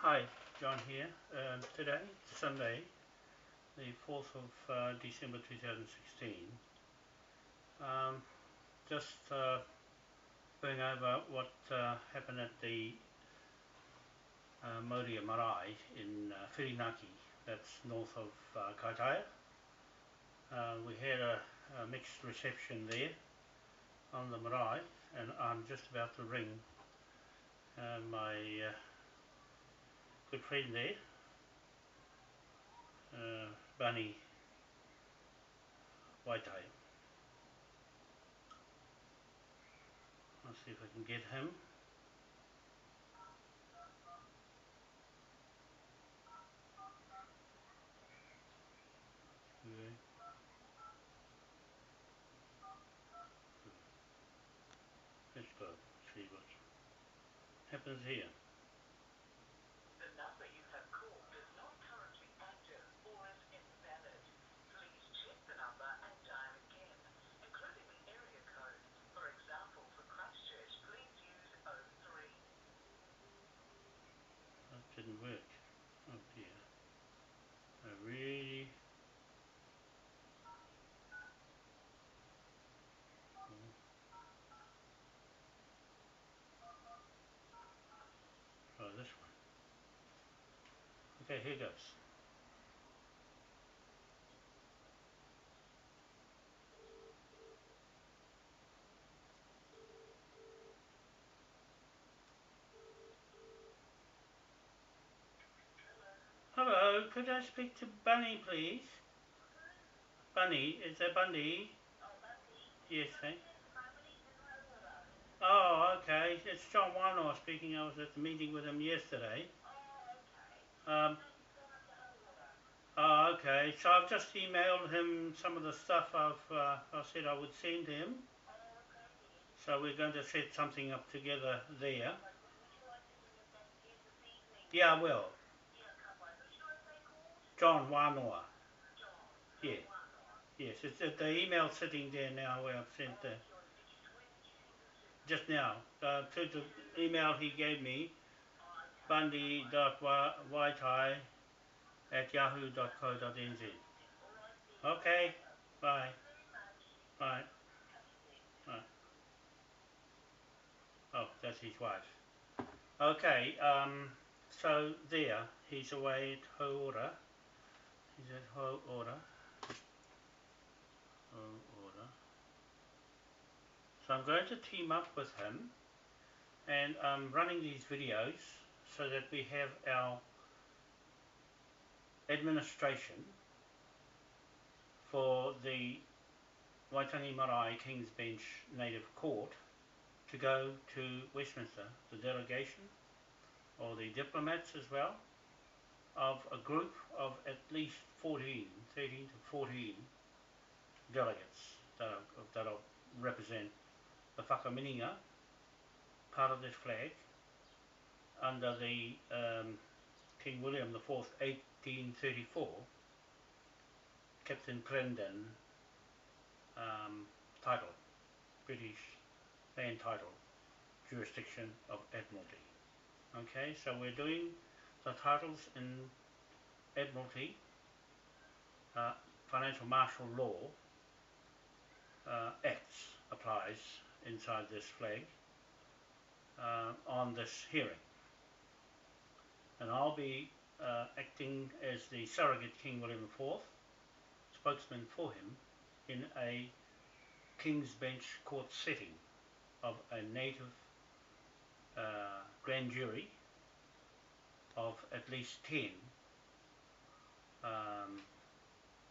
Hi, John here. Today, Sunday, the 4th of December 2016. Just going over what happened at the Moria Marae in Whirinaki, that's north of Kaitaia. We had a mixed reception there on the marae, and I'm just about to ring my good friend there, Bunny Waitai. I'll see if I can get him. Okay. Let's go see what happens here. The number you have called is not currently active or is invalid. Please check the number and dial again, including the area code. For example, for Christchurch, please use 03. That didn't work. Oh dear. I really... Try this one. Okay, here goes. Hello, could I speak to Bunny, please? Bunny, is that Bunny? Yes, eh? Oh, okay. It's John Whanau speaking. I was at the meeting with him yesterday. Oh, okay. So I've just emailed him some of the stuff I said I would send him. So we're going to set something up together there. Yeah, I will. John Whanau. Yeah. Yes, it's the email sitting there now where I've sent the... Just now. To the email he gave me, bundy.waitai@yahoo.co.nz. Okay. Bye. Bye. Bye. Oh, that's his wife. Okay, so there, he's away at Hoora. He's at Hoora. Hoora. So I'm going to team up with him, and I'm running these videos so that we have our administration for the Waitangi Marae King's Bench Native Court to go to Westminster, the delegation, or the diplomats as well, of a group of at least 13 to 14 delegates that'll represent the Whakameninga, part of this flag, under the King William IV, 1834, Captain Clarendon title, British land title, jurisdiction of Admiralty. Okay, so we're doing the titles in Admiralty, financial martial law, acts applies inside this flag on this hearing. And I'll be acting as the surrogate King William IV, spokesman for him, in a King's Bench court setting of a native grand jury of at least 10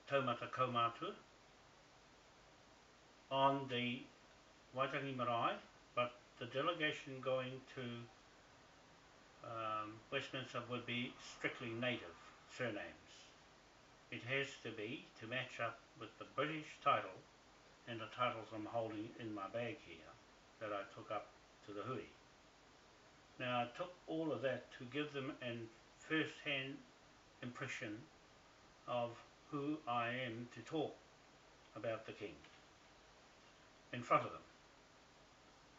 Taumata kaumātua on the Waitangi Marae, but the delegation going to Westminster would be strictly native surnames. It has to be to match up with the British title and the titles I'm holding in my bag here that I took up to the hui. Now I took all of that to give them a first-hand impression of who I am to talk about the King in front of them.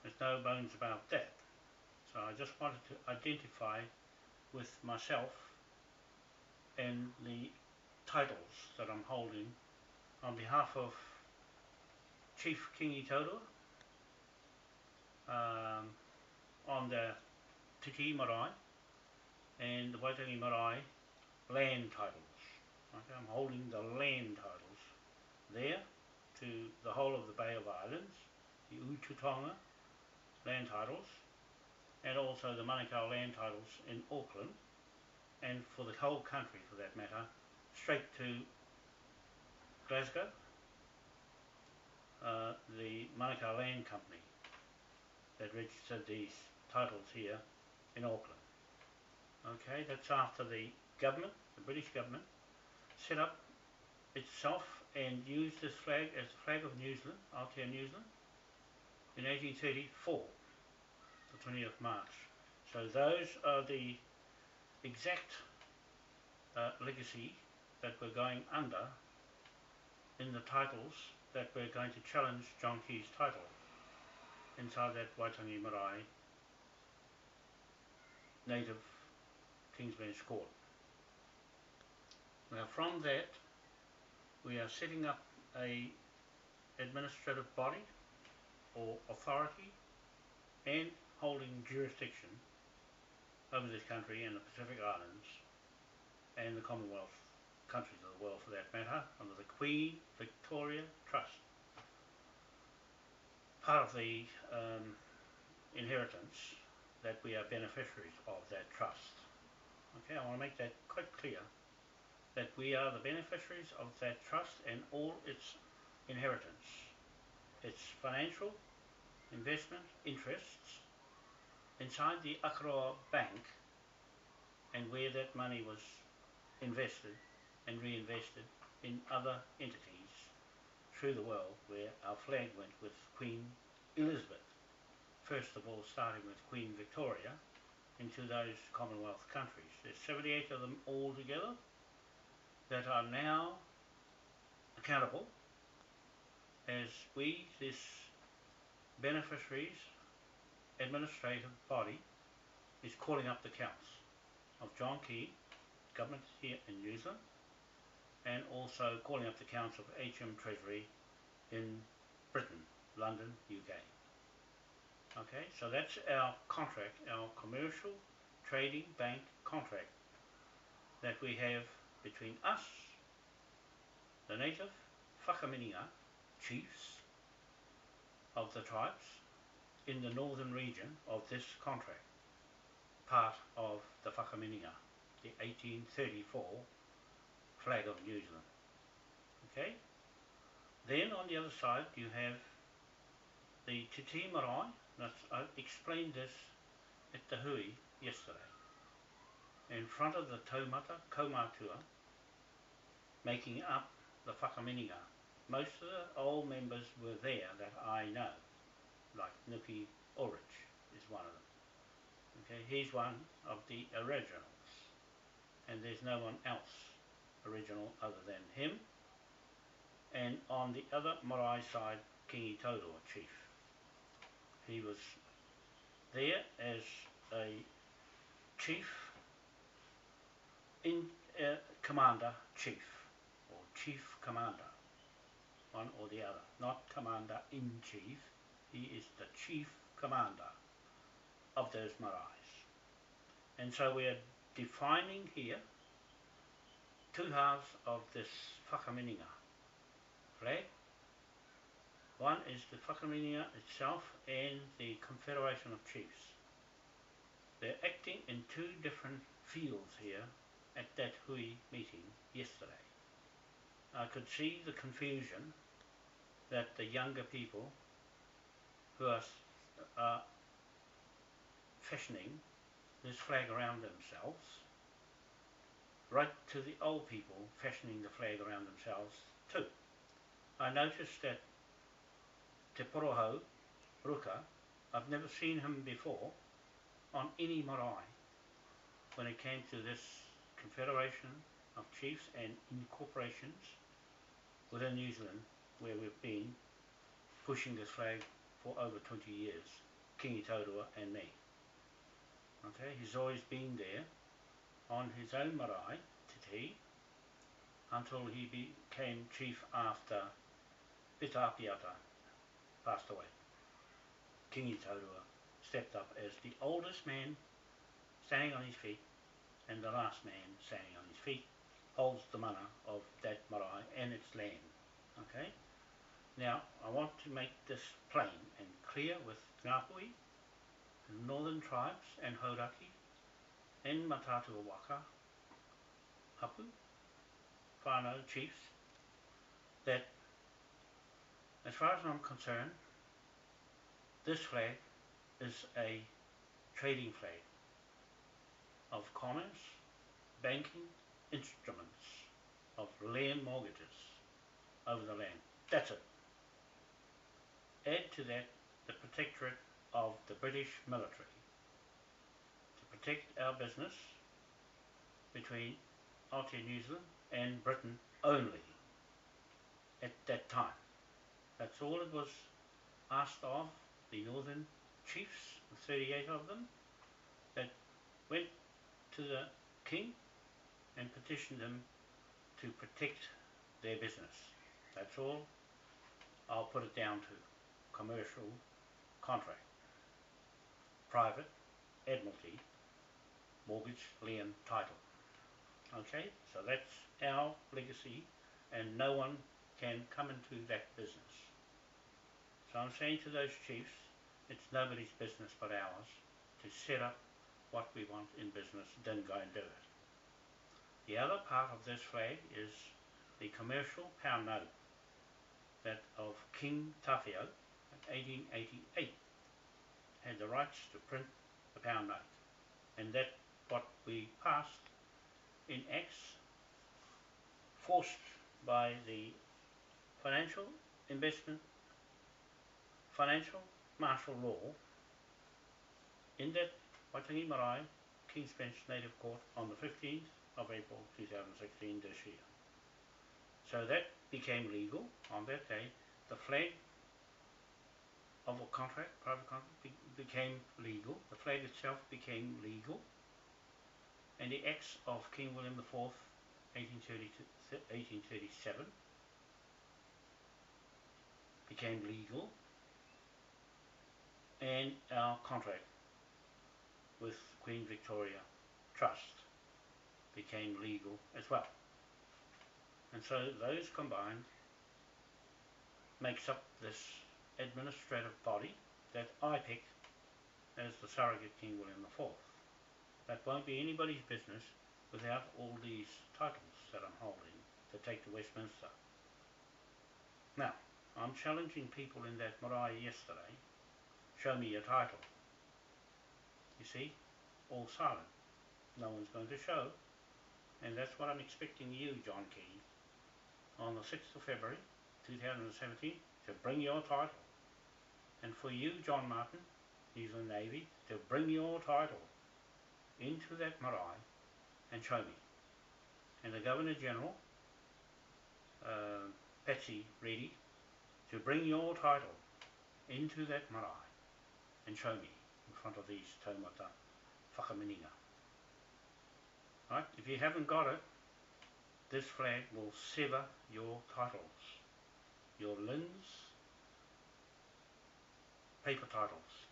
There's no bones about that. So I just wanted to identify with myself and the titles that I'm holding on behalf of Chief Kingi on the Tiki Marae and the Waitangi Marae land titles. Okay, I'm holding the land titles there to the whole of the Bay of Islands, the Ututonga land titles, and also the Manukau land titles in Auckland, and for the whole country for that matter, straight to Glasgow, the Manukau Land Company that registered these titles here in Auckland. Okay, that's after the government, the British government, set up itself and used this flag as the flag of New Zealand, AOTEA New Zealand, in 1834, the 20th March. So those are the exact legacy that we're going under in the titles that we're going to challenge John Key's title inside that Waitangi Marae native King's Bench Court. Now from that we are setting up a administrative body or authority and holding jurisdiction over this country and the Pacific Islands and the Commonwealth countries of the world for that matter, under the Queen Victoria Trust. Part of the inheritance that we are beneficiaries of that trust. Okay, I want to make that quite clear, that we are the beneficiaries of that trust and all its inheritance, its financial investment interests inside the Akaroa Bank, and where that money was invested and reinvested in other entities through the world, where our flag went with Queen Elizabeth, first of all starting with Queen Victoria, into those Commonwealth countries. There's 78 of them all together that are now accountable as we, this beneficiaries administrative body, is calling up the counts of John Key, government here in New Zealand, and also calling up the counts of HM Treasury in Britain, London, UK. Okay, so that's our contract, our commercial trading bank contract that we have between us, the native Whakameninga chiefs of the tribes in the northern region of this contract, part of the Whakameninga, the 1834 flag of New Zealand. Okay? Then on the other side you have the Te Marae. I explained this at the hui yesterday. In front of the Taumata, Kaumatua, making up the Whakameninga. Most of the old members were there that I know, like Nuki Ulrich is one of them. Okay, he's one of the originals, and there's no one else original other than him. And on the other marae side, Kingi Taurua chief. He was there as a chief in commander chief, or chief commander, one or the other, not commander in chief. He is the chief commander of those maraes. And so we are defining here two halves of this Whakameninga flag. One is the Whakameninga itself and the Confederation of Chiefs. They're acting in two different fields here at that hui meeting yesterday. I could see the confusion that the younger people who are fashioning this flag around themselves, right to the old people fashioning the flag around themselves too. I noticed that Te Porahau, Ruka, I've never seen him before on any marae when it came to this Confederation of Chiefs and incorporations within New Zealand, where we've been pushing this flag for over 20 years, Kingi Taurua and me. Okay, he's always been there on his own marae, Te Te, until he became chief after Pitapiata passed away. Kingi Taurua stepped up as the oldest man standing on his feet, and the last man standing on his feet holds the mana of that marae and its land. Okay? Now, I want to make this plain and clear with Nga Puhi, the northern tribes and Hauraki, and Matatua Waka, Hapu, Whanau chiefs, that as far as I'm concerned, this flag is a trading flag of commerce, banking instruments, of land mortgages over the land. That's it. Add to that the protectorate of the British military to protect our business between AOTEA New Zealand and Britain only at that time. That's all it was asked of the northern chiefs, 38 of them, that went to the king and petitioned him to protect their business. That's all I'll put it down to. Commercial contract, private, admiralty, mortgage, lien, title. Okay, so that's our legacy, and no one can come into that business. So I'm saying to those chiefs, it's nobody's business but ours to set up what we want in business, then go and do it. The other part of this flag is the commercial pound note that of King Tawhio in 1888 had the rights to print the pound note, and that what we passed in acts forced by the financial investment, financial martial law in that Waitangi Marae King's Bench Native Court on the 15th of April 2016 this year. So that became legal on that day. The flag of a contract, private contract, became legal. The flag itself became legal. And the acts of King William IV, 1837, became legal. And our contract with Queen Victoria Trust became legal as well. And so those combined makes up this administrative body that I pick as the surrogate King William IV. That won't be anybody's business without all these titles that I'm holding to take to Westminster. Now, I'm challenging people in that marae yesterday, show me your title. You see, all silent. No one's going to show, and that's what I'm expecting you, John Key, on the 6th of February 2017 to bring your title, and for you, John Martin, New Zealand Navy, to bring your title into that marae and show me, and the Governor General, Patsy Reedy, to bring your title into that marae and show me in front of these Taumata Whakameninga. Right? If you haven't got it, this flag will sever your titles, your liens, paper titles,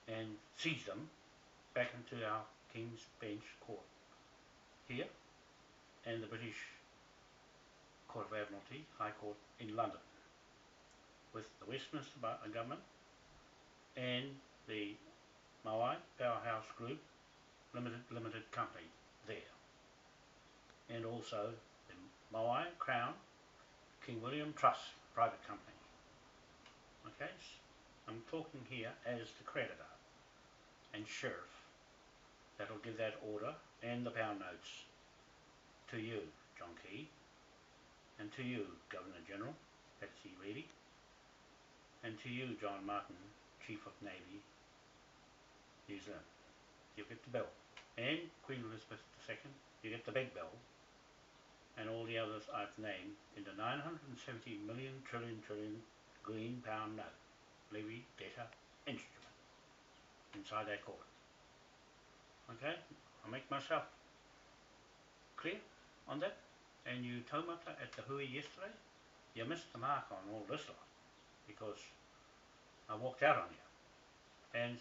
and seize them back into our King's Bench Court here and the British Court of Admiralty, High Court in London, with the Westminster government and the Moai Powerhouse Group limited company there, and also the Moai Crown King William Trust private company. Okay, I'm talking here as the creditor and sheriff that will give that order and the pound notes to you, John Key, and to you, Governor General Patsy Reedy, and to you, John Martin, Chief of Navy, New Zealand. You get the bill, and Queen Elizabeth II, you get the big bill, and all the others I've named in the 970 million trillion green pound note, levy debtor instrument, inside that court. Okay, I make myself clear on that. And you Taumata at the hui yesterday, you missed the mark on all this lot because I walked out on you. And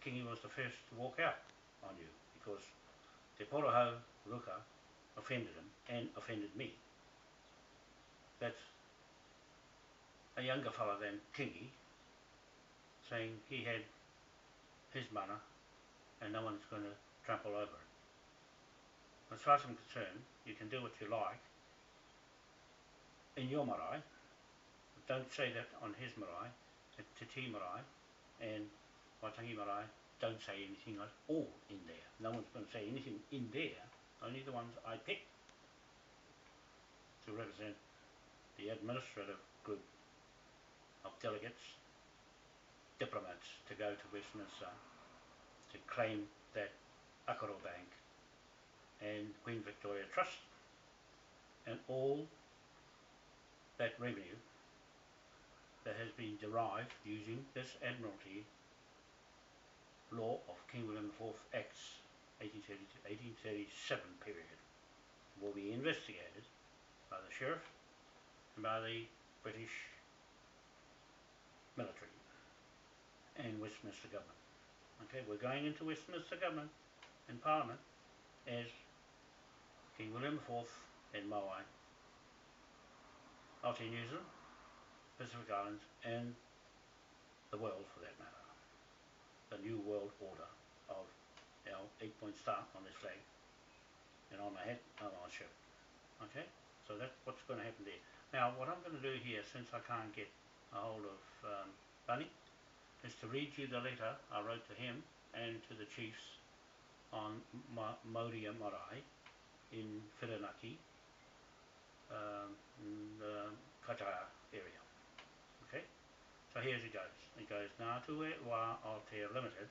Kingi was the first to walk out on you because Te Porahau Ruka offended him and offended me. That's a younger fella than Kingi saying he had his mana and no one's going to trample over it. As far as I'm concerned, you can do what you like in your marae, but don't say that on his marae, Te Te marae and Waitangi marae, don't say anything at all in there. No one's going to say anything in there, only the ones I pick to represent the administrative group of delegates, diplomats to go to Westminster to claim that Akaro Bank and Queen Victoria Trust and all that revenue that has been derived using this Admiralty law of King William IV Acts 1830 to 1837 period will be investigated by the Sheriff and by the British military and Westminster government. Okay, we're going into Westminster government and Parliament as King William IV and Moai, AOTEA New Zealand, Pacific Islands and the world for that matter. The new world order of our 8-point star on this flag and on my hat and on my shirt. Okay, so that's what's going to happen there. Now what I'm going to do here, since I can't get a hold of Bunny, is to read you the letter I wrote to him and to the chiefs on Moria Marae in Whirinaki, in the Kataha area. Okay, so here's it goes. It goes, Nga ATUA AOTEA Limited,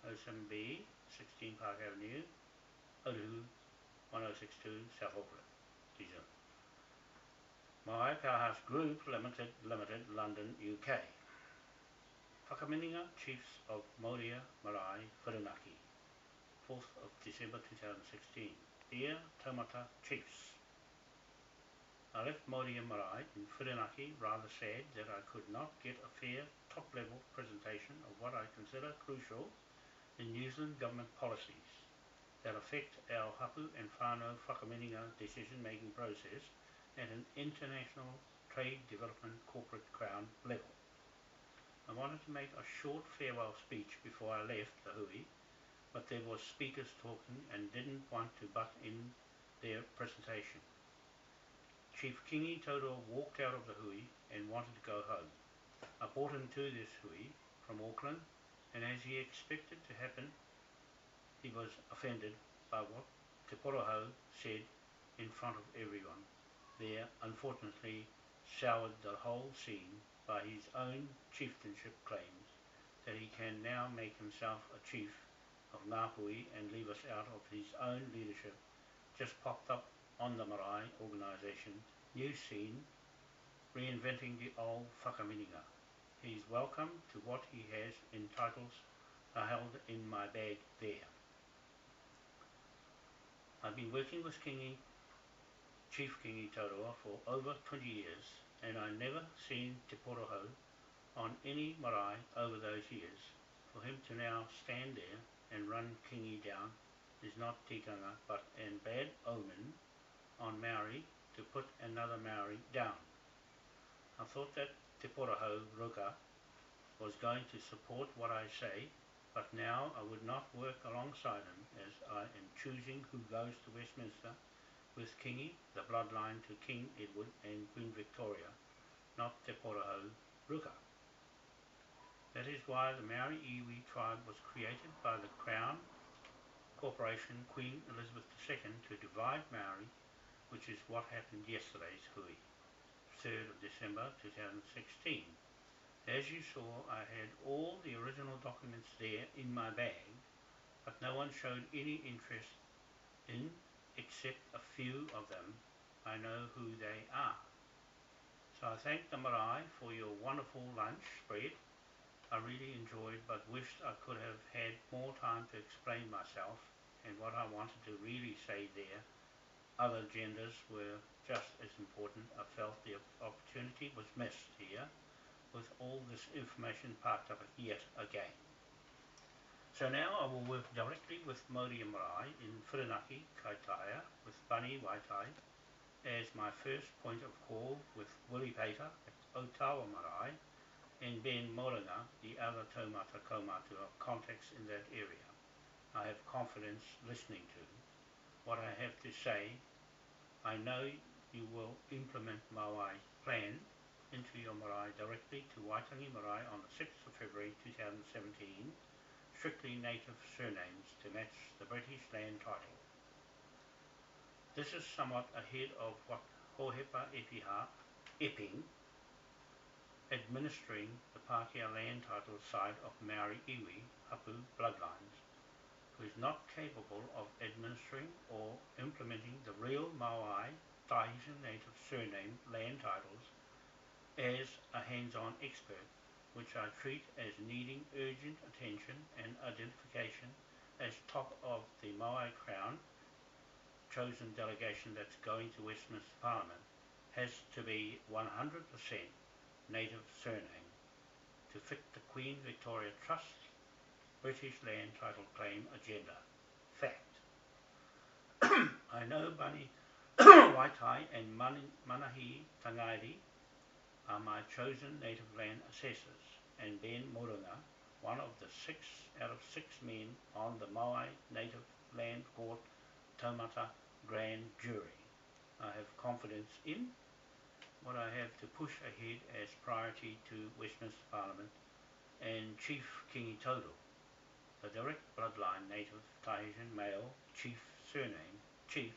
07B, 16 Park Avenue, Otahuhu, 1062, South Auckland, New Zealand. Moai Powerhouse Group Limited, London, UK. Whakameninga Chiefs of Moria Marae, Whirinaki, 4th of December 2016. Dear Taumata Chiefs, I left Moria Marae in Whirinaki rather sad that I could not get a fair top-level presentation of what I consider crucial in New Zealand government policies that affect our Hapu and Whanau Whakameninga decision-making process at an international trade development corporate crown level. I wanted to make a short farewell speech before I left the hui, but there was speakers talking and didn't want to butt in their presentation. Chief Kingi Toto walked out of the hui and wanted to go home. I brought him to this hui from Auckland, and as he expected to happen, he was offended by what Te Porahau said in front of everyone. There, unfortunately, soured the whole scene by his own chieftainship claims that he can now make himself a chief of Nga Puhi and leave us out of his own leadership. Just popped up on the Marae organisation new scene, reinventing the old Whakameninga. He's welcome to what he has in titles are held in my bag there. I've been working with Chief Kingi Tauroa for over 20 years, and I never seen Te Porahau on any marae over those years. For him to now stand there and run Kingi down is not tikanga but an bad omen on Maori to put another Maori down. I thought that Te Porahau Ruka was going to support what I say, but now I would not work alongside him as I am choosing who goes to Westminster with Kingi, the bloodline to King Edward and Queen Victoria, not Te Porahau Ruka. That is why the Maori iwi tribe was created by the Crown Corporation Queen Elizabeth II to divide Maori, which is what happened yesterday's hui, 3rd of December 2016. As you saw, I had all the original documents there in my bag, but no one showed any interest in except a few of them. I know who they are. So I thank the marae for your wonderful lunch spread. I really enjoyed but wished I could have had more time to explain myself and what I wanted to really say there, other genders were just as important. I felt the opportunity was missed here with all this information parked up yet again. So now I will work directly with Moria Marae in Whirinaki, Kaitaia, with Bunny Waitai as my first point of call, with Willie Pater at Otawa Marae and Ben Moringa, the other Taumata kaumatu of contacts in that area. I have confidence listening to what I have to say. I know you will implement Moai's plan into your marae directly to Waitangi Marae on the 6th of February 2017, strictly native surnames to match the British land title. This is somewhat ahead of what Hohepa Epping, administering the Pākehā land title side of Maori iwi Hapu bloodlines, who is not capable of administering or implementing the real Moai Tahitian native surname land titles as a hands-on expert, which I treat as needing urgent attention and identification as top of the Moai Crown chosen delegation that's going to Westminster Parliament, has to be 100% native surname to fit the Queen Victoria Trust British land title claim agenda. Fact. I know Bunny Waitai and Manahi Tangairi are my chosen native land assessors, and Ben Moringa, one of the 6 out of 6 men on the Moai Native Land Court Taumata Grand Jury. I have confidence in what I have to push ahead as priority to Westminster Parliament and Chief Kingi, the direct bloodline native Tahitian male chief surname, Chief,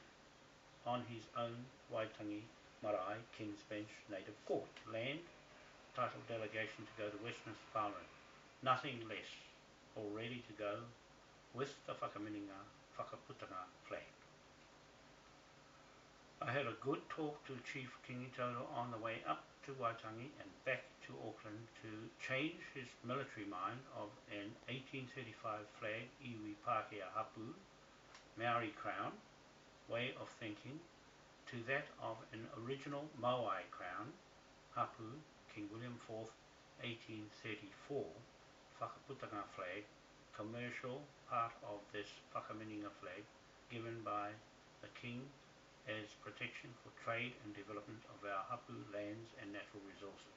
on his own Waitangi Marae King's Bench Native Court land title delegation to go to Westminster Parliament. Nothing less, all ready to go with the Whakameninga Whakaputanga flag. I had a good talk to Chief Kingi on the way up to Waitangi and back to Auckland to change his military mind of an 1835 flag iwi Pākehā Hapu, Maori Crown, way of thinking to that of an original Moai Crown, Hapu, King William IV, 1834, Whakaputanga flag, commercial part of this Whakameninga flag given by the King as protection for trade and development of our Hapu lands and natural resources.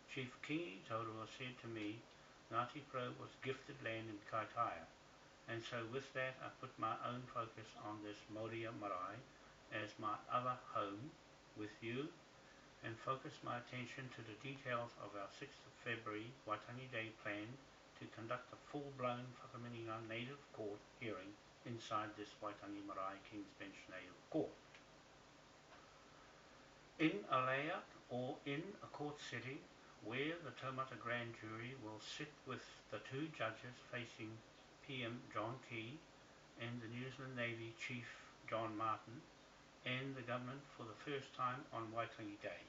Chief Kingi said to me, Ngāti Pro was gifted land in Kaitaia, and so with that I put my own focus on this Moria Marae as my other home with you, and focus my attention to the details of our 6th of February Waitangi Day plan to conduct a full-blown Whakameninga Native Court hearing inside this Waitangi Marae King's Bench Native Court. In a layout or in a court setting where the Taumata Grand Jury will sit with the 2 judges facing PM John Key and the New Zealand Navy Chief John Martin and the government for the first time on Waitangi Day.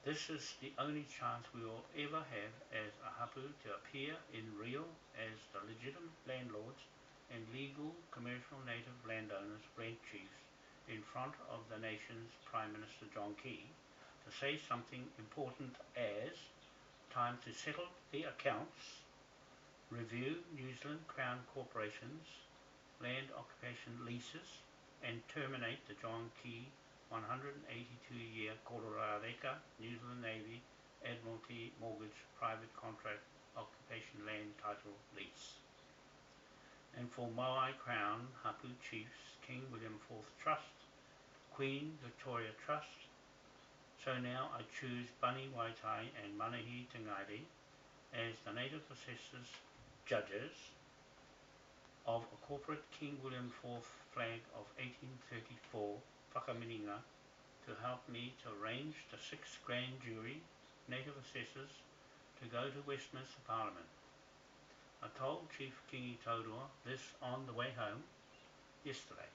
This is the only chance we will ever have as a hapu to appear in real as the legitimate landlords and legal commercial native landowners, rent chiefs, in front of the nation's Prime Minister John Key to say something important as time to settle the accounts, review New Zealand Crown Corporation's land occupation leases and terminate the John Key 182-year Kororareka New Zealand Navy Admiralty Mortgage Private Contract Occupation Land Title Lease. And for Moai Crown Hapu Chiefs King William IV Trust, Queen Victoria Trust, so now I choose Bunny Waitai and Manahi Tangairi as the native assessors judges of a corporate King William IV flag of 1834 Whakameninga to help me to arrange the 6th Grand Jury native assessors to go to Westminster Parliament. I told Chief Kingi this on the way home yesterday.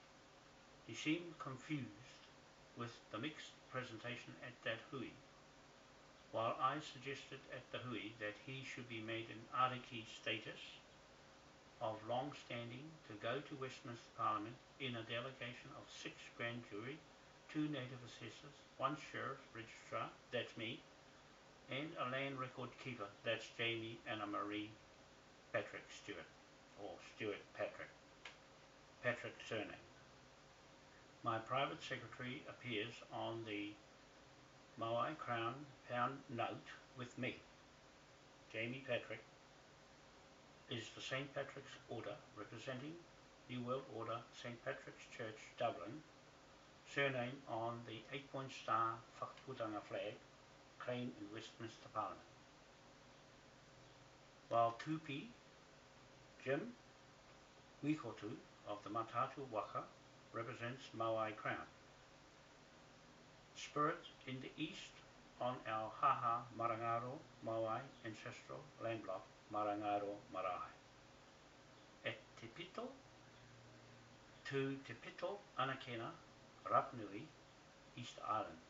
He seemed confused with the mixed presentation at that hui, while I suggested at the hui that he should be made an ariki status of long standing to go to Westminster Parliament in a delegation of 6 grand jury, 2 native assessors, 1 sheriff registrar, that's me, and a land record keeper, that's Jamie Anna Marie Patrick Stewart, or Stewart Patrick, Patrick surname. My private secretary appears on the Moai Crown Pound note with me. Jamie Patrick is the St. Patrick's Order representing New World Order St. Patrick's Church, Dublin, surname on the 8-point star whakaputanga flag claimed in Westminster Parliament. While Tupi Jim Wikotu of the Matatu Waka represents Moai Crown. Spirit in the east on our Haha Marangaro Moai ancestral land block Marangaro Marae. At Te Pito to Te Pito Anakena, Rapnui, East Island.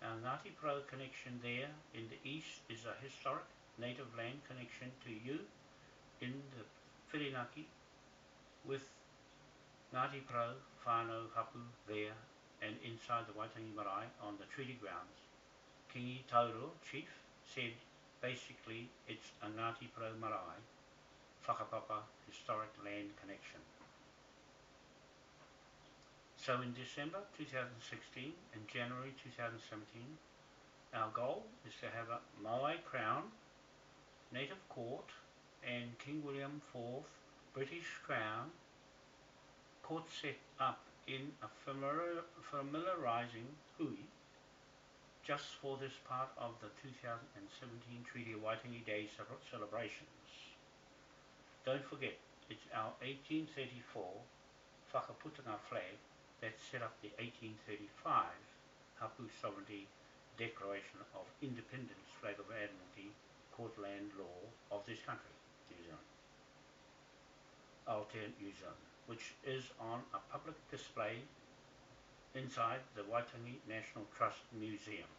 Our Ngāti Pro connection there in the east is a historic native land connection to you in the Whirinaki with Ngāti Pro whānau hapu there and inside the Waitangi Marae on the treaty grounds. Kingi Tauro, chief, said basically it's a Ngāti Pro Marae whakapapa historic land connection. So in December 2016 and January 2017, our goal is to have a Moai Crown, Native Court and King William IV British Crown court set up in a familiarising hui just for this part of the 2017 Treaty of Waitangi Day celebrations. Don't forget, it's our 1834 whakaputanga flag that set up the 1835 Hapu Sovereignty Declaration of Independence Flag of Admiralty Court Land Law of this country, New Zealand, AOTEA New Zealand, which is on a public display inside the Waitangi National Trust Museum.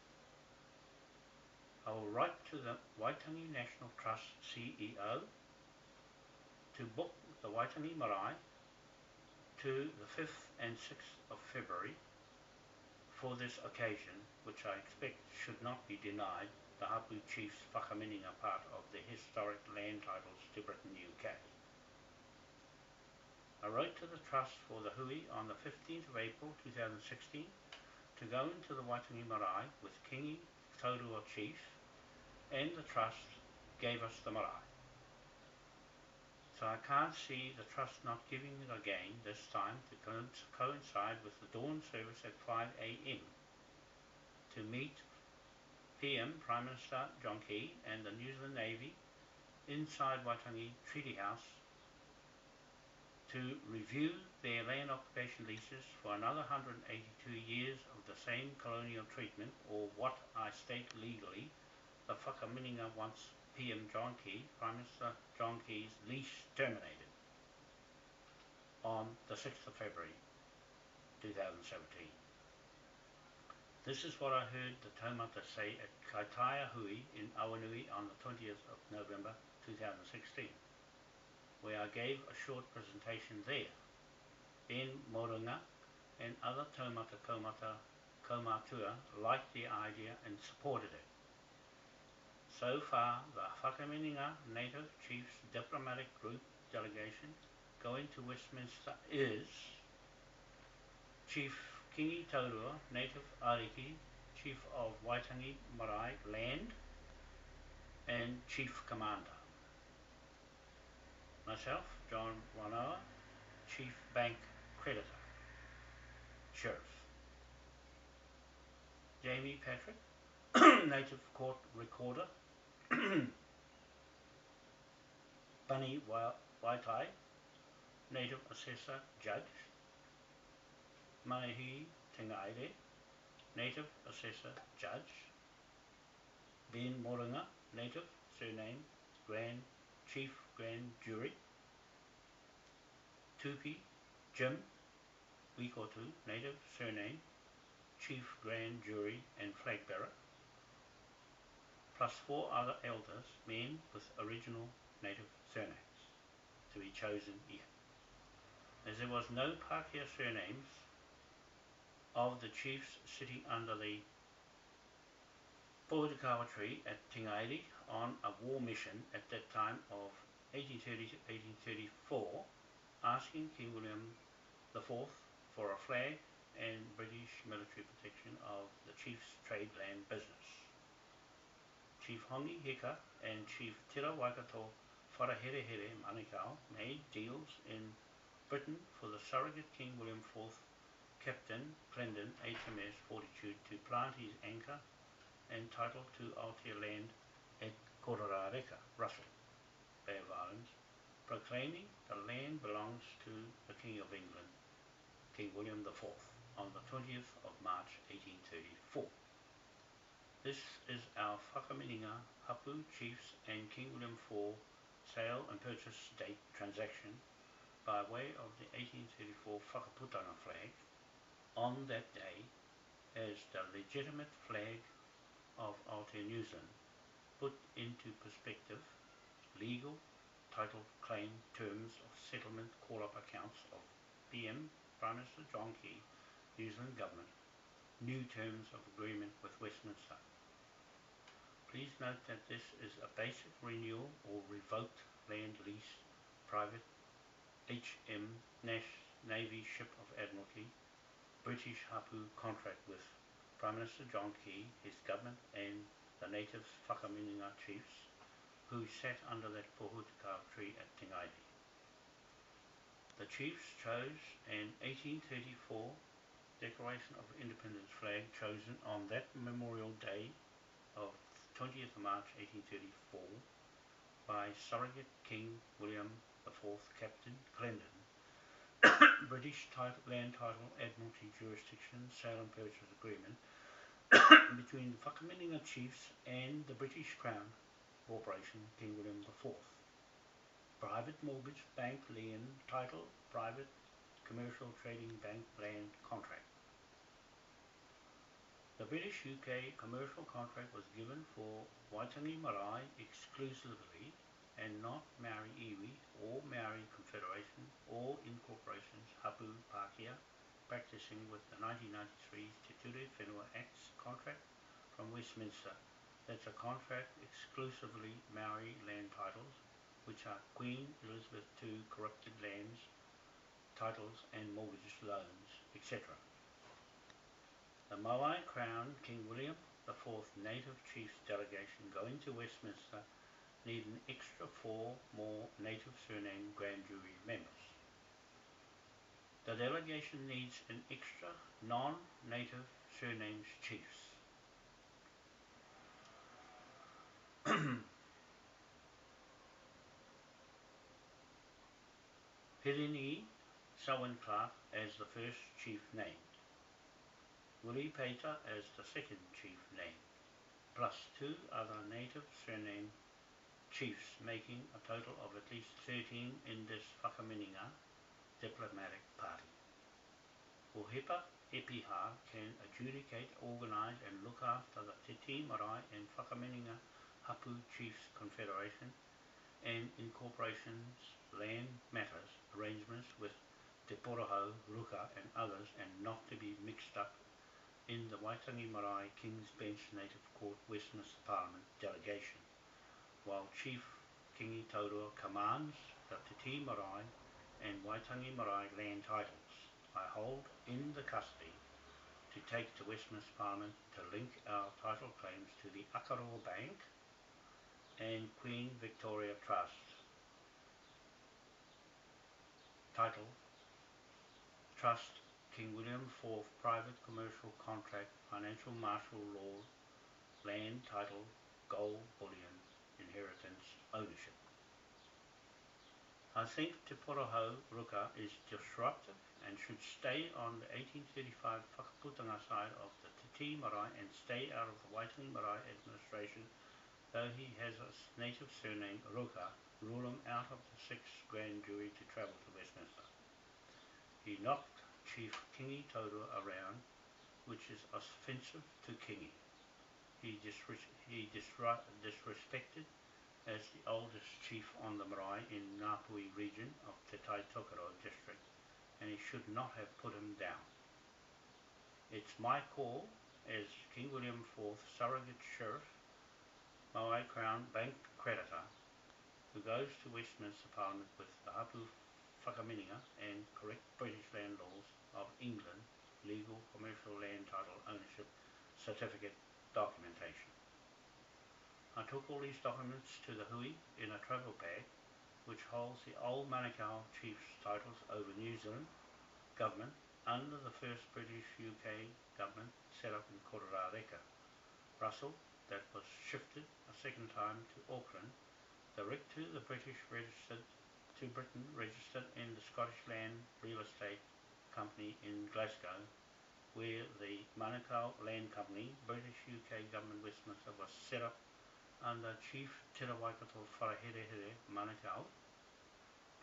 I will write to the Waitangi National Trust CEO to book the Waitangi Marae to the 5th and 6th of February for this occasion, which I expect should not be denied the Hapu Chief's Whakameninga part of the historic land titles to Britain, UK. I wrote to the Trust for the hui on the 15th of April 2016 to go into the Waitangi Marae with Kingi Taurua Chief, and the Trust gave us the marae. So I can't see the Trust not giving it again this time to coincide with the dawn service at 5 AM to meet PM Prime Minister John Key and the New Zealand Navy inside Waitangi Treaty House to review their land occupation leases for another 182 years of the same colonial treatment, or what I state legally, the Whakameninga wants PM John Key, Prime Minister John Key's lease terminated on the 6th of February 2017. This is what I heard the Taumata say at Kaitaia Hui in Awanui on the 20th of November 2016. Where I gave a short presentation there. Ben Moringa and other Taumata Kaumatua liked the idea and supported it. So far, the Whakameninga Native Chiefs Diplomatic Group delegation going to Westminster is Chief Kingi Taurua, Native Ariki, Chief of Waitangi Marae Land, and Chief Commander. Myself, John Wanoa, Chief Bank Creditor, Sheriff. Jamie Patrick, Native Court Recorder, Bunny Waitai, Native Assessor Judge, Manahi Tingaire, Native Assessor Judge, Ben Moringa, Native, surname, Chief Grand Jury, Tupi Jim Wikotu, Native, surname, Chief Grand Jury and Flag Bearer, plus 4 other elders, men with original Native surnames. to be chosen here. As there was no Pākehā surnames of the chiefs sitting under the Porahau tree at Tingairi on a war mission at that time of 1830 to 1834, asking King William IV for a flag and British military protection of the chief's trade land business. Chief Hongi Hika and Chief Tira Waikato Wharaherehere Manukau made deals in Britain for the surrogate King William IV Captain Clendon HMS Fortitude to plant his anchor and title to AOTEA land at Kororareka, Russell, Bay of Islands, proclaiming the land belongs to the King of England, King William IV, on the 20th of March 1834. This is our Whakameninga, Hapu, Chiefs and King William IV sale and purchase date transaction by way of the 1834 Whakaputanga flag on that day as the legitimate flag of AOTEA New Zealand, put into perspective legal title claim terms of settlement call-up accounts of PM Prime Minister John Key, New Zealand Government, new terms of agreement with Westminster. Please note that this is a basic renewal or revoked land lease private HM Navy Ship of Admiralty British Hapu contract with Prime Minister John Key, his government and the native Whakameninga chiefs who sat under that Porahau tree at Tingairi. The chiefs chose an 1834 Declaration of Independence flag chosen on that Memorial Day of 20th of March 1834 by surrogate King William IV Captain Clendon, British land title Admiralty jurisdiction sale and purchase agreement between the Whakameninga chiefs and the British Crown Corporation King William IV. Private mortgage bank lien title private commercial trading bank land contract. The British UK commercial contract was given for Waitangi Marae exclusively and not Maori Iwi or Maori Confederation or incorporations Hapu Pākehā practicing with the 1993 Te Ture Whenua Acts contract from Westminster. That's a contract exclusively Maori land titles, which are Queen Elizabeth II corrupted lands, titles and mortgage loans, etc. The Moai Crown King William IV Native Chiefs delegation going to Westminster need an extra 4 more native surname grand jury members. The delegation needs an extra non-native surnames chiefs. Whirinaki Selwyn Clark as the first chief named, Willie Pater as the second chief named, plus 2 other native surname chiefs, making a total of at least 13 in this Whakameninga diplomatic party. Ohepa Epiha can adjudicate, organise and look after the Te Marae and Whakameninga Hapu Chiefs Confederation and incorporations land matters arrangements with Te Porahau, Ruka and others, and not to be mixed up in the Waitangi Marae King's Bench Native Court Westminster Parliament delegation, while Chief Kingi Taurua commands the Te Marae and Waitangi Marae land titles I hold in the custody to take to Westminster Parliament to link our title claims to the Akaroa Bank and Queen Victoria Trust. Title Trust King William IV Private Commercial Contract Financial Martial Law Land Title Gold Bullion Inheritance Ownership. I think Te Porahau Ruka is disruptive and should stay on the 1835 Whakaputanga side of the Te Marae and stay out of the Waitangi Marae administration, though he has a native surname Ruka, rule him out of the 6th grand jury to travel to Westminster. He knocked Chief Kingi Taurua around, which is offensive to Kingi. He disrespected as the oldest chief on the marae in Nga Puhi region of Te Tai Tokoro district, and he should not have put him down. It's my call as King William IV surrogate sheriff, Moai Crown Bank creditor, who goes to Westminster Parliament with the Hapu Whakameninga and correct British land laws of England, legal commercial land title ownership certificate documentation. I took all these documents to the hui in a travel bag which holds the old Manukau chief's titles over New Zealand government under the first British UK government set up in Kororareka, Russell, that was shifted a second time to Auckland, direct to the British registered to Britain registered in the Scottish Land Real Estate Company in Glasgow, where the Manukau Land Company, British UK Government Westminster, was set up under Chief Te Waikato Wharaherehere Manukau,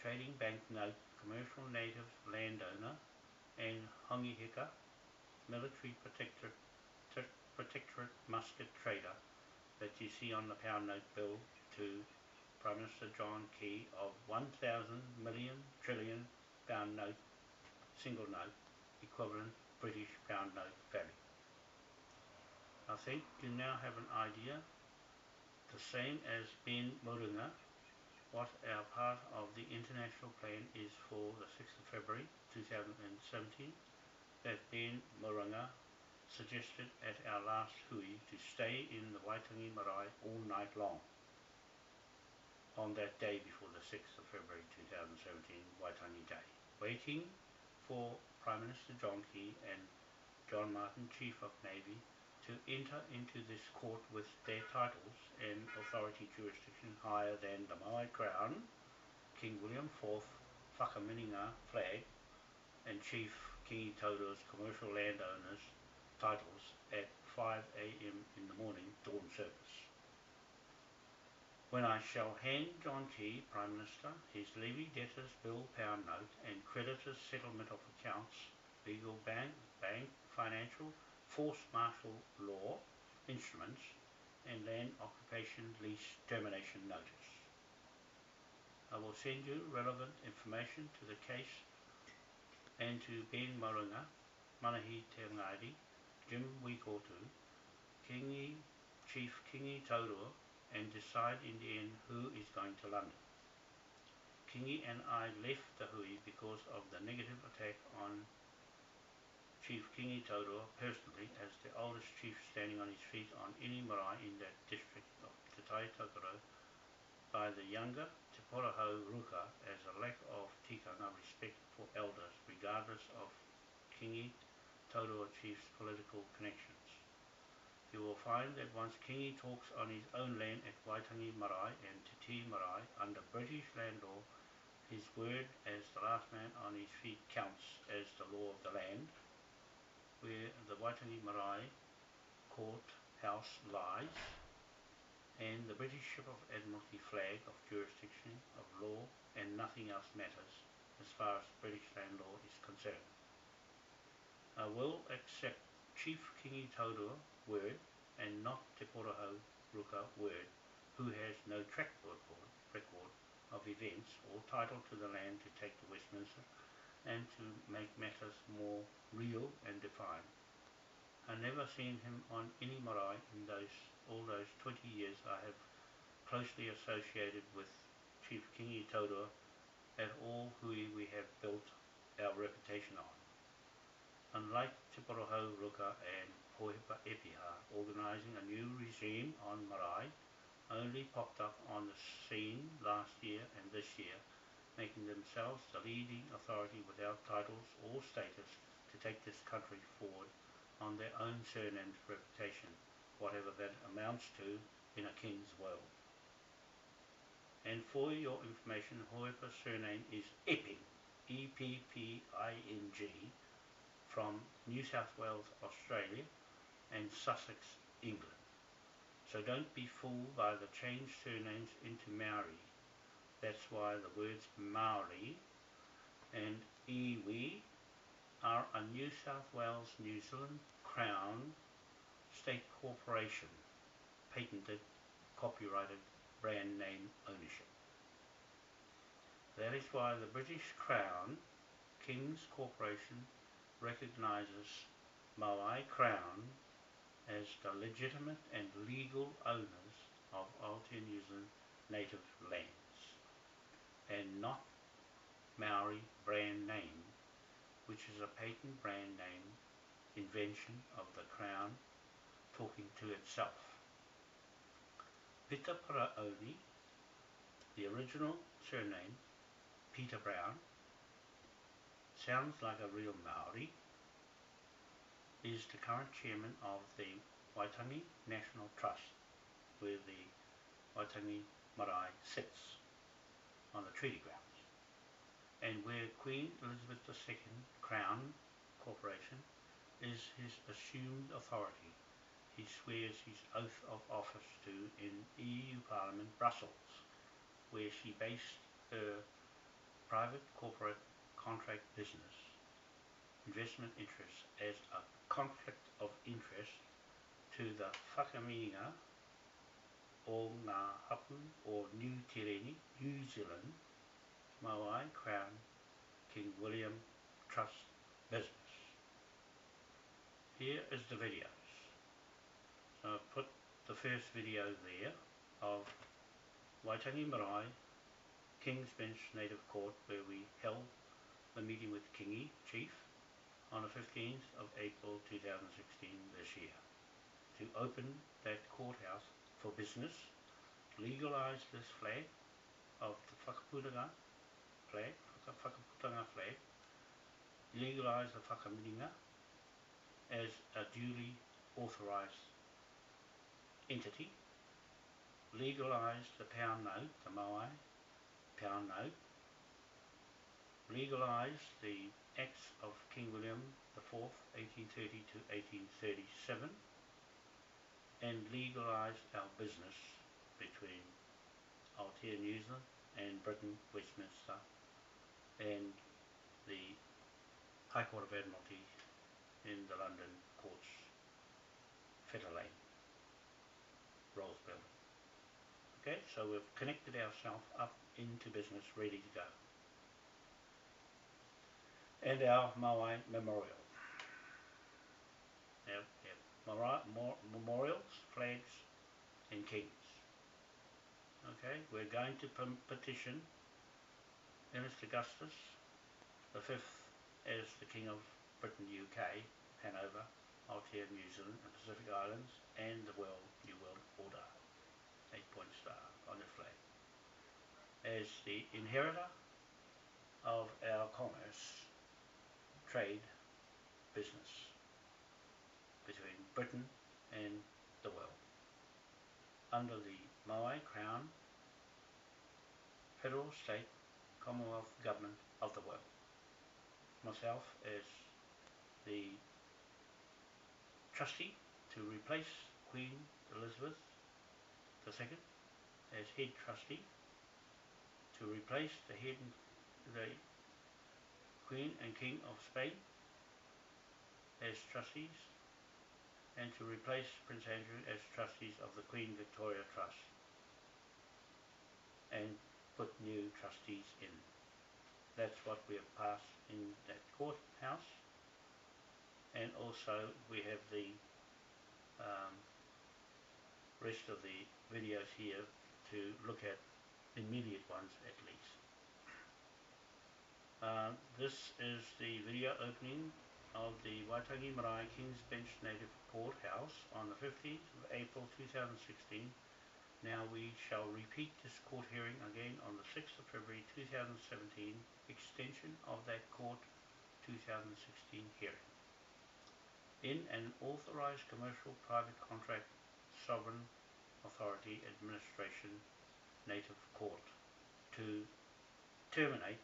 Trading Bank Note, Commercial Native Landowner, and Hongihika, Military Protectorate Musket Trader that you see on the pound note bill to Prime Minister John Key of 1,000 million trillion pound note, single note, equivalent British pound note value. I think you now have an idea, the same as Ben Moringa, what our part of the international plan is for the 6th of February 2017 that Ben Moringa suggested at our last hui to stay in the Waitangi Marae all night long on that day before the 6th of February 2017 Waitangi Day, waiting for Prime Minister John Key and John Martin, Chief of Navy, to enter into this court with their titles and authority jurisdiction higher than the Moai Crown, King William IV, Whakameninga flag, and Chief Kingi Taurua's commercial landowners titles at 5 a.m. in the morning dawn service. When I shall hand John Key, Prime Minister, his levy debtors bill pound note and creditors settlement of accounts, legal bank, financial, force martial law instruments, and land occupation lease termination notice. I will send you relevant information to the case and to Ben Moringa, Manahi Te Ngāri, Jim Wikotu, Kingi, Chief Kingi Taurua, and decide in the end who is going to London. Kingi and I left the hui because of the negative attack on Chief Kingi Taurua personally as the oldest chief standing on his feet on any marae in that district of Te Tai Tokoro by the younger Te Porahau Ruka as a lack of tikanga respect for elders regardless of Kingi Taurua chief's political connections. You will find that once Kingi talks on his own land at Waitangi Marae and Te Tii Marae under British land law, his word as the last man on his feet counts as the law of the land, where the Waitangi Marae court house lies, and the British Ship of Admiralty flag of jurisdiction of law and nothing else matters as far as British land law is concerned. I will accept Chief Kingi Taurua word and not Te Porahau Ruka word, who has no track record of events or title to the land to take to Westminster and to make matters more real and defined. I never seen him on any marae in all those 20 years I have closely associated with Chief Kingi Taurua at all hui we have built our reputation on. Unlike Te Porahau Ruka and Pohepa Epiha organising a new regime on marae, only popped up on the scene last year and this year, making themselves the leading authority without titles or status to take this country forward on their own surname's reputation, whatever that amounts to in a king's world. And for your information, Hoepa's surname is Epping, E-P-P-I-N-G, from New South Wales, Australia, and Sussex, England. So don't be fooled by the changed surnames into Maori. That's why the words Maori and iwi are a New South Wales, New Zealand Crown State Corporation, patented, copyrighted brand name ownership. That is why the British Crown King's Corporation recognises Moai Crown as the legitimate and legal owners of Aotearoa New Zealand native lands, and not Maori brand name, which is a patent brand name invention of the Crown talking to itself. Te Porahau, the original surname, Peter Brown, sounds like a real Maori, is the current chairman of the Waitangi National Trust, where the Waitangi Marae sits on the treaty grounds, and where Queen Elizabeth II Crown Corporation is his assumed authority. He swears his oath of office to in EU Parliament Brussels, where she based her private corporate contract business investment interests as a conflict of interest to the Whakameninga o Ngā Hapu o New Zealand Moai Crown King William Trust business. Here is the videos. So I put the first video there of Waitangi Marae King's Bench Native Court, where we held the meeting with Kingi, Chief, on the 15th of April 2016 this year, to open that courthouse for business, legalise this flag of the Whakaputanga flag, legalise the Whakameninga as a duly authorised entity, legalise the pound note, the Moai pound note, legalise the acts of King William IV, 1830 to 1837, and legalise our business between Aotea New Zealand and Britain, Westminster, and the High Court of Admiralty in the London Courts, Fetter Lane, Rolls Building. Okay, so we've connected ourselves up into business, ready to go. And our Moai memorial. Memorials, flags, and kings. Okay, we're going to petition Ernest Augustus the 5th as the King of Britain, UK, Hanover, Aotearoa New Zealand and Pacific Islands, and the New World Order, 8-point star on the flag, as the inheritor of our commerce, trade, business between Britain and the world, under the Moai Crown, Federal, State, Commonwealth Government of the world. Myself as the trustee to replace Queen Elizabeth II as head trustee, to replace the Queen and King of Spain as trustees, and to replace Prince Andrew as trustees of the Queen Victoria Trust, and put new trustees in. That's what we have passed in that courthouse, and also we have the rest of the videos here to look at, immediate ones at least. This is the video opening of the Waitangi Marae King's Bench Native Courthouse on the 15th of April 2016. Now we shall repeat this court hearing again on the 6th of February 2017, extension of that court 2016 hearing. In an authorised commercial private contract sovereign authority administration native court to terminate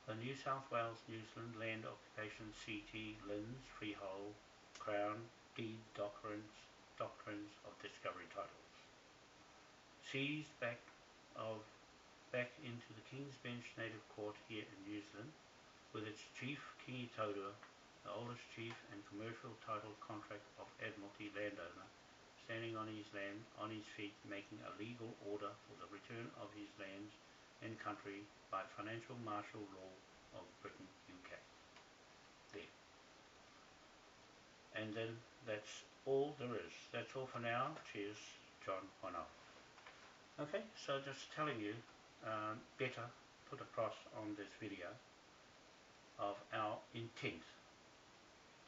the New South Wales New Zealand Land Occupation CT Linds Freehold Crown Deed Doctrines of Discovery Titles, seized back into the King's Bench Native Court here in New Zealand, with its chief Kingi Taurua, the oldest chief and commercial title contract of Admiralty landowner standing on his land, on his feet, making a legal order for the return of his lands and country by financial martial law of Britain, UK. There. And then that's all there is. That's all for now. Cheers, John Whanau. Okay, so just telling you, better put across on this video of our intent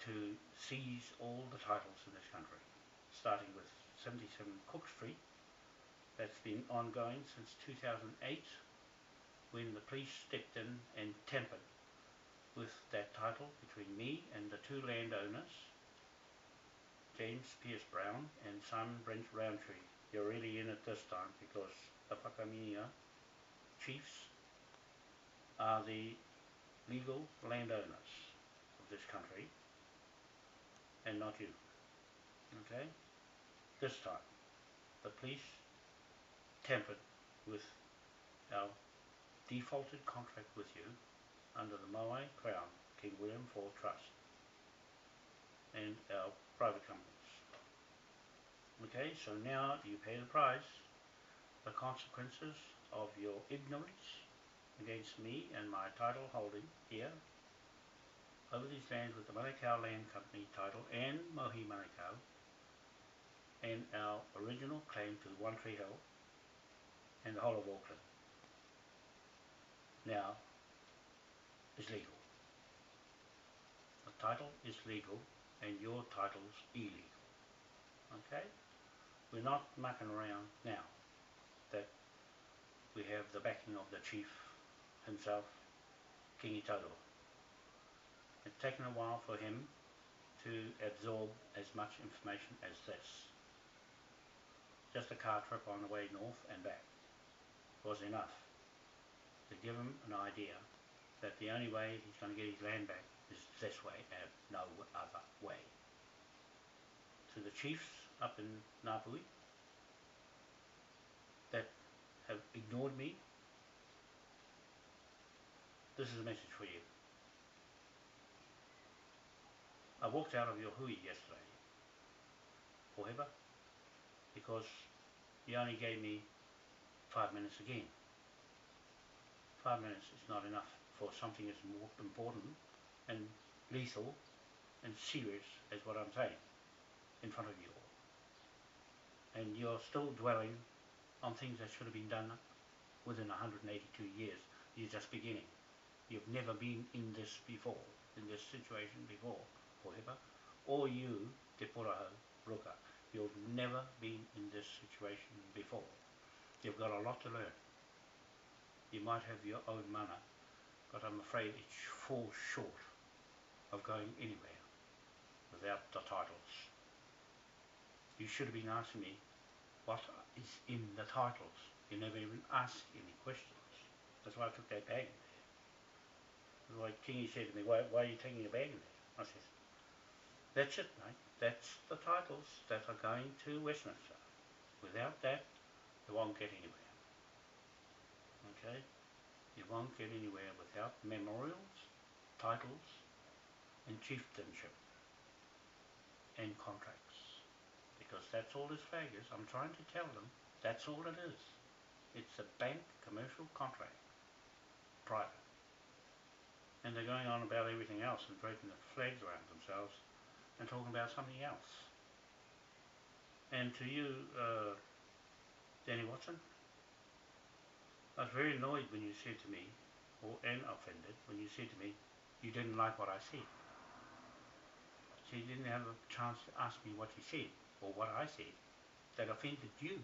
to seize all the titles in this country, starting with 77 Cook Street. That's been ongoing since 2008, when the police stepped in and tampered with that title between me and the two landowners, James Pierce Brown and Simon Brent Roundtree. You're really in it this time, because the Whakameninga chiefs are the legal landowners of this country and not you. Okay? This time the police tampered with our defaulted contract with you under the Moai Crown King William IV Trust and our private companies. Okay, so now you pay the price, the consequences of your ignorance against me and my title holding here over these lands with the Manukau Land Company title and Mohi Manukau, and our original claim to One Tree Hill and the whole of Auckland now is legal. The title is legal and your title's illegal. Okay? We're not mucking around now that we have the backing of the chief himself, Kingi. It's taken a while for him to absorb as much information as this. Just a car trip on the way north and back was enough to give him an idea that the only way he's going to get his land back is this way and no other way. To the chiefs up in Nga Puhi that have ignored me, this is a message for you. I walked out of your hui yesterday, Poheba, because you only gave me 5 minutes again. 5 minutes is not enough for something as more important and lethal and serious as what I'm saying in front of you all. And you're still dwelling on things that should have been done within 182 years. You're just beginning. You've never been in this before, in this situation before, Poheba, or you, Te Porahau, Ruka. You've never been in this situation before. You've got a lot to learn. You might have your own mana, but I'm afraid it falls short of going anywhere without the titles. You should have been asking me what is in the titles. You never even asked any questions. That's why I took that bag in there. Like Kingi said to me, why are you taking a bag in there? I said, that's it, mate. That's the titles that are going to Westminster. Without that, you won't get anywhere. Okay? You won't get anywhere without memorials, titles, and chieftainship, and contracts. Because that's all this flag is. I'm trying to tell them that's all it is. It's a bank commercial contract, private. And they're going on about everything else and draping the flags around themselves and talking about something else. And to you, Danny Watson, I was very annoyed when you said to me, and offended when you said to me, you didn't like what I said. So you didn't have a chance to ask me what you said, or what I said, that offended you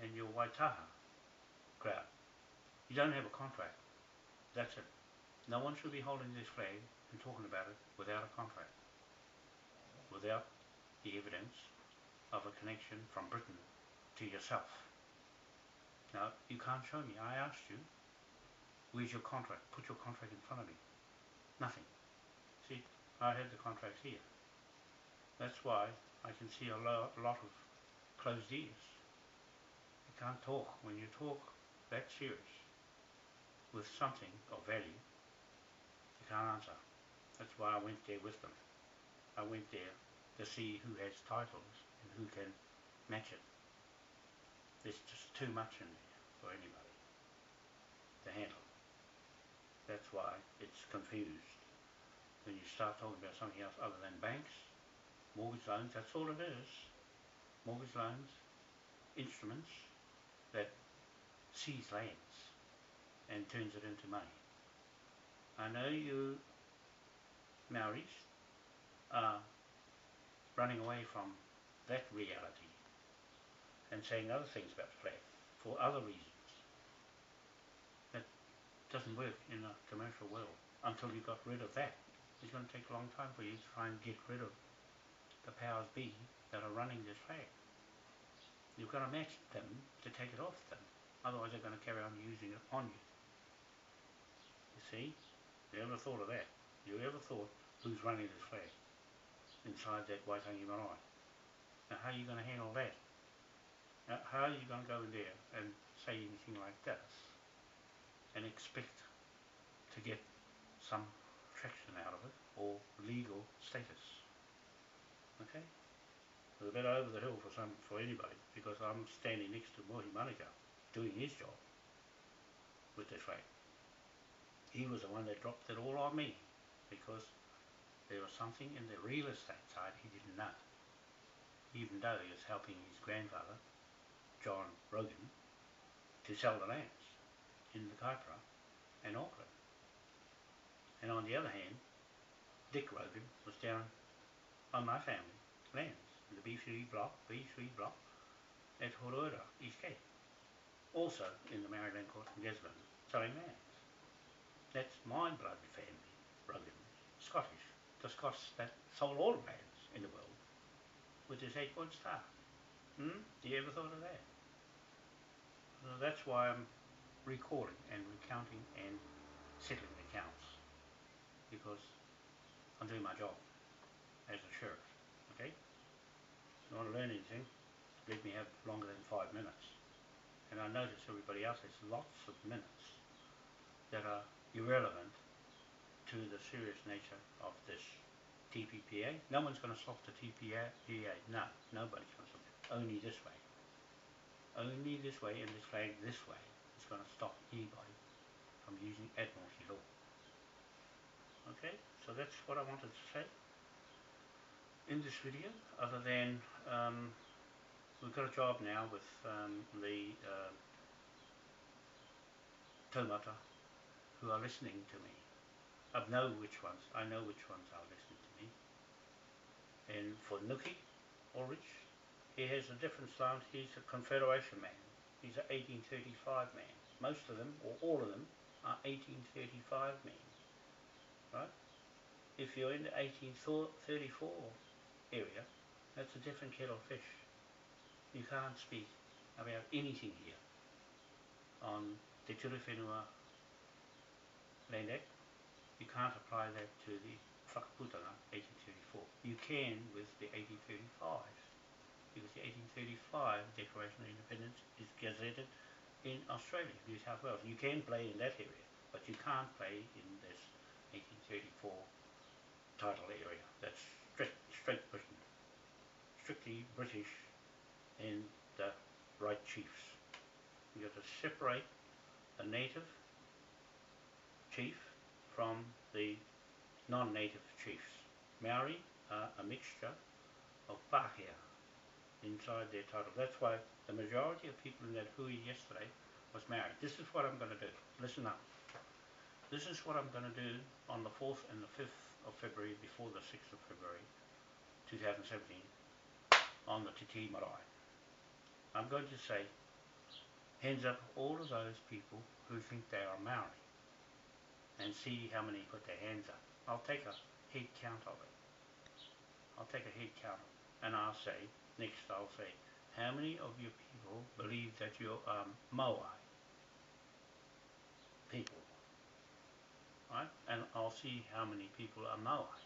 and your Waitaha crowd. You don't have a contract. That's it. No one should be holding this flag and talking about it without a contract, without the evidence of a connection from Britain to yourself. Now, you can't show me. I asked you, where's your contract? Put your contract in front of me. Nothing. See, I had the contracts here. That's why I can see a lot of closed ears. You can't talk. When you talk that serious with something of value, you can't answer. That's why I went there with them. I went there to see who has titles and who can match it. There's just too much in there for anybody to handle. That's why it's confused. When you start talking about something else other than banks, mortgage loans, that's all it is. Mortgage loans, instruments that seize lands and turns it into money. I know you Maoris are running away from that reality and saying other things about the flag for other reasons. That doesn't work in a commercial world until you got rid of that. It's going to take a long time for you to try and get rid of the powers be that are running this flag. You've got to match them to take it off them, otherwise they're going to carry on using it on you. You see? You ever thought of that? You ever thought who's running this flag inside that Waitangi Marae? Now how are you going to handle that? Now, how are you going to go in there and say anything like this and expect to get some traction out of it or legal status? Okay? It's a bit over the hill for anybody, because I'm standing next to Moria Marae doing his job with this flag. He was the one that dropped it all on me because there was something in the real estate side he didn't know, even though he was helping his grandfather, John Rogan, to sell the lands in the Kaipara and Auckland. And on the other hand, Dick Rogan was down on my family lands, the B3 block at Horoira, East Cape, also in the Maryland Court in Gisborne, selling lands. That's my blood family, Rogan, Scottish, the Scots that sold all the lands in the world with this 8-point star. Do you ever thought of that? So that's why I'm recording and recounting and settling accounts, because I'm doing my job as a sheriff. Okay? If you want to learn anything, let me have longer than 5 minutes. And I notice everybody else has lots of minutes that are irrelevant to the serious nature of this TPPA. No one's going to stop the TPPA. No, nobody's going to stop it. Only this way. Only this way, and this flag this way is going to stop anybody from using Admiralty law. Okay, so that's what I wanted to say in this video, other than we've got a job now with the Taumata who are listening to me. I know which ones are listening to me. And for Nuki Ulrich, he has a different slant. He's a Confederation man. He's an 1835 man. Most of them, or all of them, are 1835 men. Right? If you're in the 1834 area, that's a different kettle of fish. You can't speak about anything here on the Ture Whenua Land Act. You can't apply that to the Whakaputanga 1834. You can with the 1835, because the 1835 Declaration of Independence is gazetted in Australia, New South Wales. You can play in that area, but you can't play in this 1834 title area. That's straight Britain, strictly British, and the right chiefs. You have to separate the native chief from the non-native chiefs. Maori are a mixture of Pākehā inside their title. That's why the majority of people in that hui yesterday was Maori. This is what I'm going to do. Listen up. This is what I'm going to do on the 4th and the 5th of February, before the 6th of February 2017, on the Te Marae. I'm going to say, hands up all of those people who think they are Maori, and see how many put their hands up. I'll take a head count of it. I'll take a head count, and I'll say, next I'll say, how many of you people believe that you're Moai people? Right? And I'll see how many people are Moai.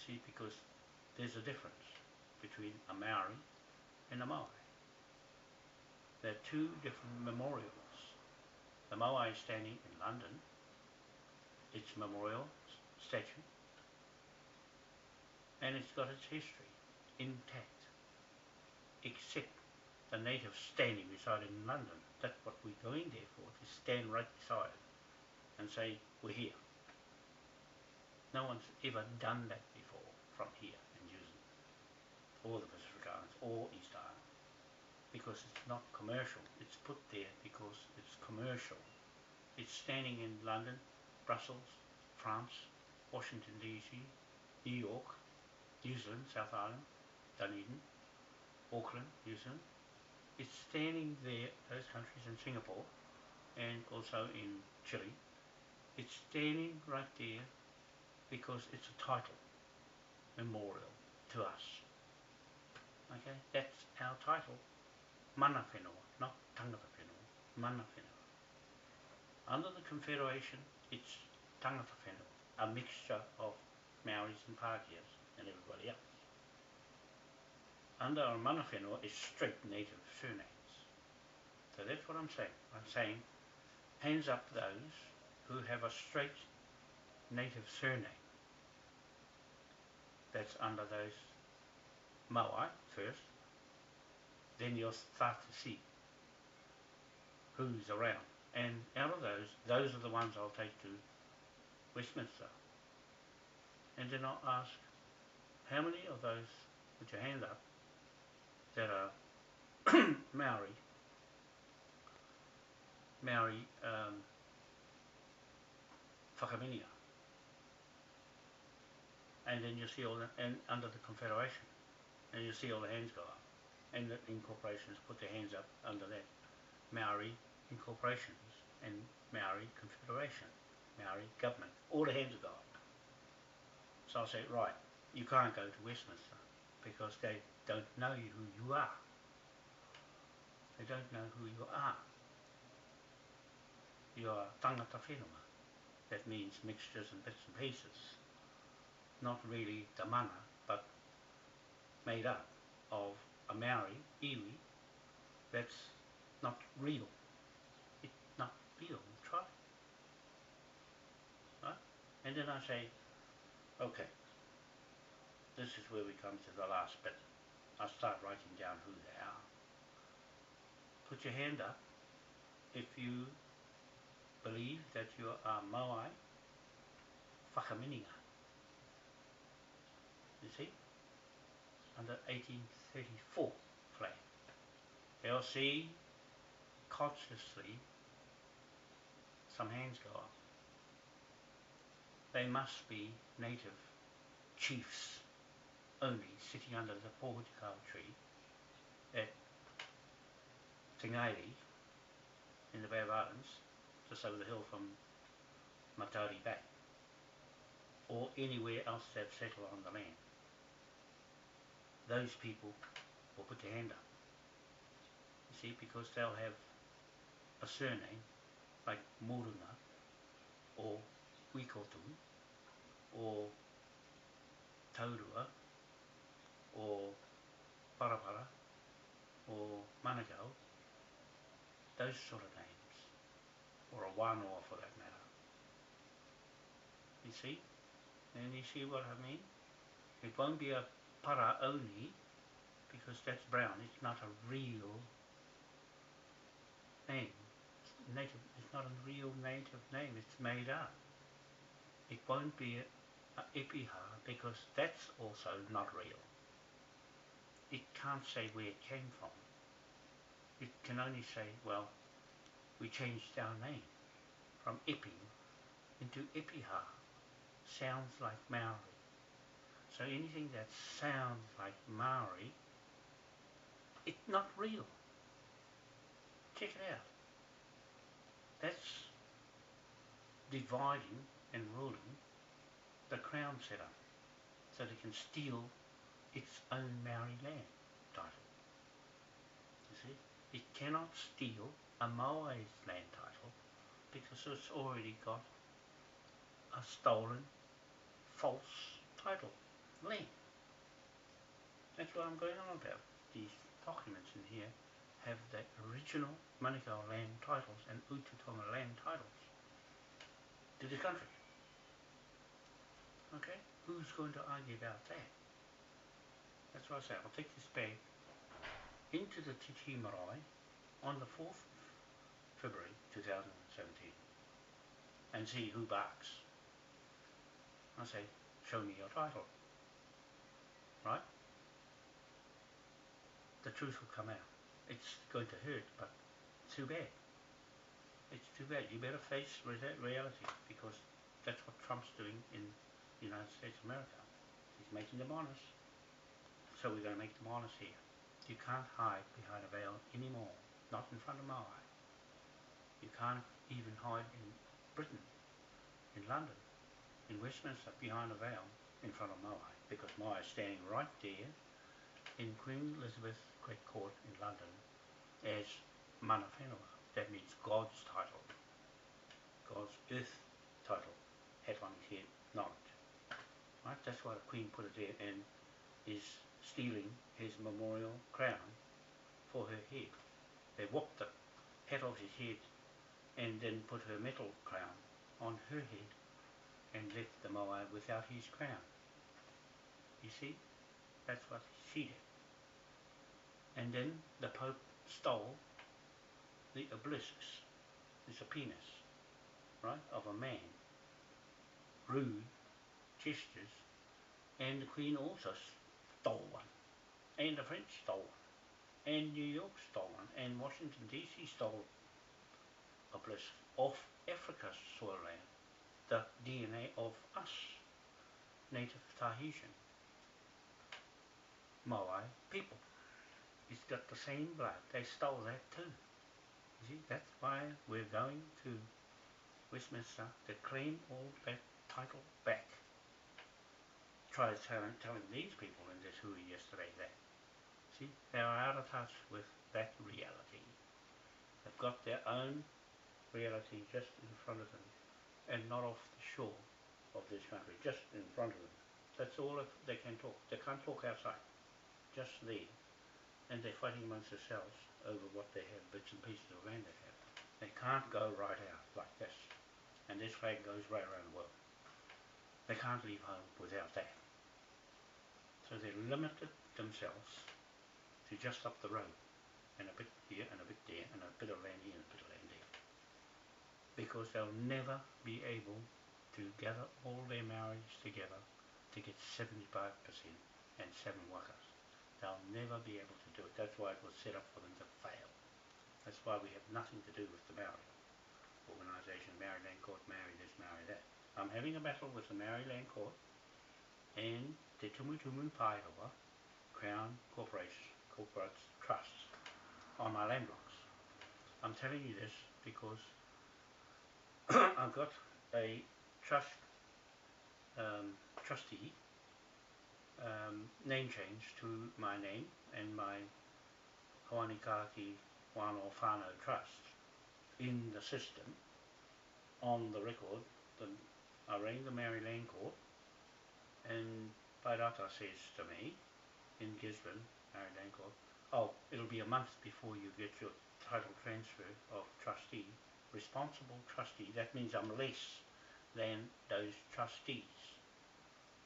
See, because there's a difference between a Maori and a Moai. They're two different memorials. The Moai is standing in London, its memorial statue, and it's got its history intact, except the natives standing beside it in London. That's what we're going there for, to stand right beside it and say, we're here. No one's ever done that before from here in New Zealand, or the Pacific Islands, or East Island, because it's not commercial. It's put there because it's commercial. It's standing in London, Brussels, France, Washington DC, New York, New Zealand, South Island, Dunedin, Auckland, New Zealand. It's standing there, those countries, in Singapore, and also in Chile. It's standing right there because it's a title, memorial to us. Okay, that's our title. Mana whenua, not tangata whenua, mana whenua. Under the Confederation, it's tangata whenua, a mixture of Maoris and Pākehās and everybody else. Under our mana whenua is straight native surnames. So that's what I'm saying. I'm saying, hands up those who have a straight native surname. That's under those Moai first. Then you'll start to see who's around. And out of those are the ones I'll take to Westminster. And then I'll ask, how many of those, put your hand up, that are Maori Whakameninga? And then you see all that, and under the Confederation, and you see all the hands go up, and the incorporations put their hands up under that. Maori incorporations and Maori Confederation, Maori government, all the hands are gone. So I say, right, you can't go to Westminster because they don't know who you are. They don't know who you are. You are tangata whenua. That means mixtures and bits and pieces. Not really the mana, but made up of a Maori, iwi, that's not real. It's not real. Try. Right? And then I say, okay, this is where we come to the last bit. I start writing down who they are. Put your hand up if you believe that you are Moai Whakameninga. You see? Under 1834 flag. They'll see consciously some hands go up. They must be native chiefs only sitting under the Porahau tree at Te Ngairi in the Bay of Islands, just over the hill from Matari Bay, or anywhere else they've settled on the land. Those people will put their hand up. You see, because they'll have a surname like Morunga or Wikotu or Taurua or Parapara or Manukau, those sort of names, or a Wānoa for that matter. You see? And you see what I mean? It won't be a para only, because that's brown. It's not a real name. It's not a real native name. It's made up. It won't be a epiha, because that's also not real. It can't say where it came from. It can only say, well, we changed our name from Epi into Epiha. Sounds like Maori. So anything that sounds like Maori, it's not real. Check it out. That's dividing and ruling the Crown setup, so they can steal its own Maori land title. You see? It cannot steal a Moai's land title because it's already got a stolen, false title, land. That's what I'm going on about. These documents in here have the original Manukau land titles and Ututonga land titles to the country. Okay? Who's going to argue about that? That's what I say. I'll take this back into the Te Marae on the 4th of February 2017 and see who barks. I say, show me your title. Right? The truth will come out. It's going to hurt, but too bad. It's too bad. You better face reality, because that's what Trump's doing in the United States of America. He's making them honest. So we're going to make them honest here. You can't hide behind a veil anymore. Not in front of Moai. You can't even hide in Britain, in London, in Westminster, behind a veil in front of Moai, because Moai is standing right there in Queen Elizabeth Great Court in London as mana whenua. That means God's title, God's earth title, hat on his head, knowledge. Right? That's why the Queen put it there, and is stealing his memorial crown for her head. They whopped the hat off his head and then put her metal crown on her head and left the Moai without his crown. You see? That's what she did. And then the Pope stole the obelisks. It's a penis, right, of a man. Rude gestures. And the Queen also stole one. And the French stole one. And New York stole one. And Washington DC stole obelisk off Africa's soil land. The DNA of us, native Tahitian, Moai people. It's got the same blood. They stole that too. You see, that's why we're going to Westminster to claim all that title back. Try telling these people in this hui yesterday that. See, they are out of touch with that reality. They've got their own reality just in front of them, and not off the shore of this country, just in front of them. That's all they can talk. They can't talk outside, just there. And they're fighting amongst themselves over what they have, bits and pieces of land they have. They can't go right out like this. And this flag goes right around the world. They can't leave home without that. So they limited themselves to just up the road, and a bit here and a bit there, and a bit of land here and a bit of land there. Because they'll never be able to gather all their Maoris together to get 75% and 7 wakas. They'll never be able to do it. That's why it was set up for them to fail. That's why we have nothing to do with the Maori organisation, Maori Land Court, Maori this, Maori that. I'm having a battle with the Maori Land Court and Te Tumutumu Paeroa Crown Corporate Trusts on my land blocks. I'm telling you this because I've got a trustee name change to my name and my Hapu and Whanau Whakameninga Trust in the system on the record. I rang the Maori Land Court, and Pairata says to me in Gisborne, Maori Land Court, oh, it'll be a month before you get your title transfer of trustee, responsible trustee. That means I'm less than those trustees.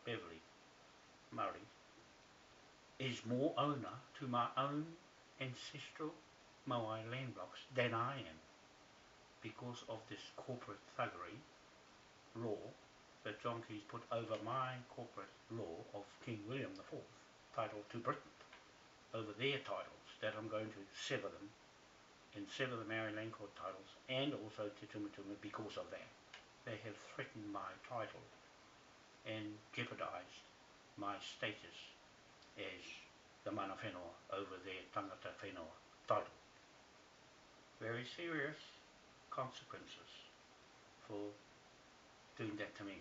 Beverly Murray is more owner to my own ancestral Moai land blocks than I am, because of this corporate thuggery law that John Key's put over my corporate law of King William IV title to Britain, over their titles, that I'm going to sever them and sever the Maori Land Court titles and also Te Tumutumu because of that. They have threatened my title and jeopardised my status as the mana whenua over their tangata whenua title. Very serious consequences for doing that to me,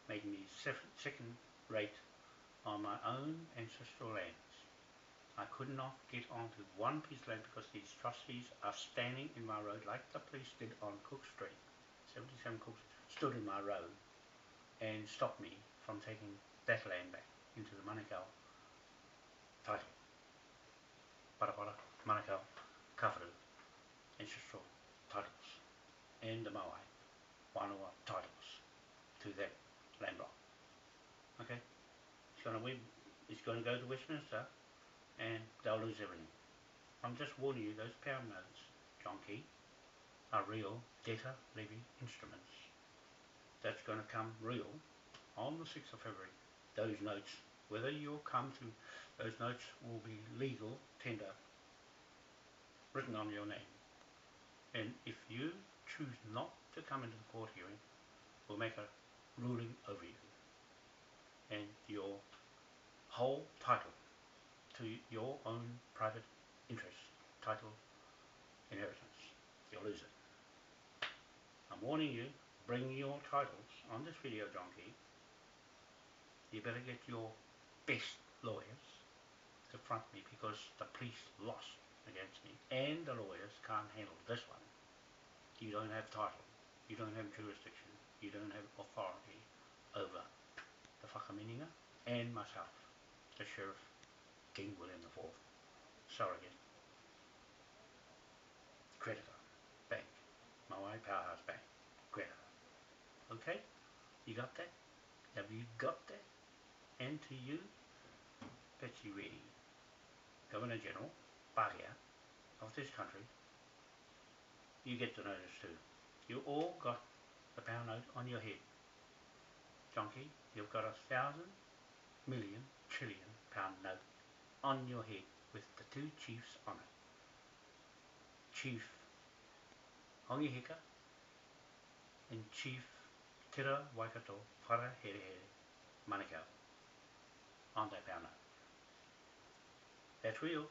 making me second rate on my own ancestral lands. I could not get onto one piece of land because these trustees are standing in my road like the police did on Cook Street. 77 Cook stood in my road and stopped me from taking that land back into the Manukau title. Parapara, Manukau, Kawharu, ancestral titles, and the Moai, Whanua titles to that land block. Okay? It's going to is going to go to Westminster and they'll lose everything. I'm just warning you, those pound notes, John Key, are real debtor levy instruments. That's going to come real on the 6th of February. Those notes, whether you'll come to, those notes will be legal tender, written on your name. And if you choose not to come into the court hearing, we'll make a ruling over you. And your whole title to your own private interest, title, inheritance, you'll lose it. I'm warning you, bring your titles on this video, John Key. You better get your best lawyers to front me because the police lost against me and the lawyers can't handle this one. You don't have title, you don't have jurisdiction, you don't have authority over the Whakameninga and myself, the Sheriff King William IV, surrogate, creditor, bank, Moai Powerhouse Bank, creditor. Okay? You got that? Have you got that? And to you, Betsy Reedy, Governor General, Bahia of this country, you get the notice too. You all got the pound note on your head. Jonky, you've got 1,000 million trillion pound note on your head with the two chiefs on it. Chief Hongihika and Chief Tira Waikato Whara Here Here Manukau on that pound note. That's real.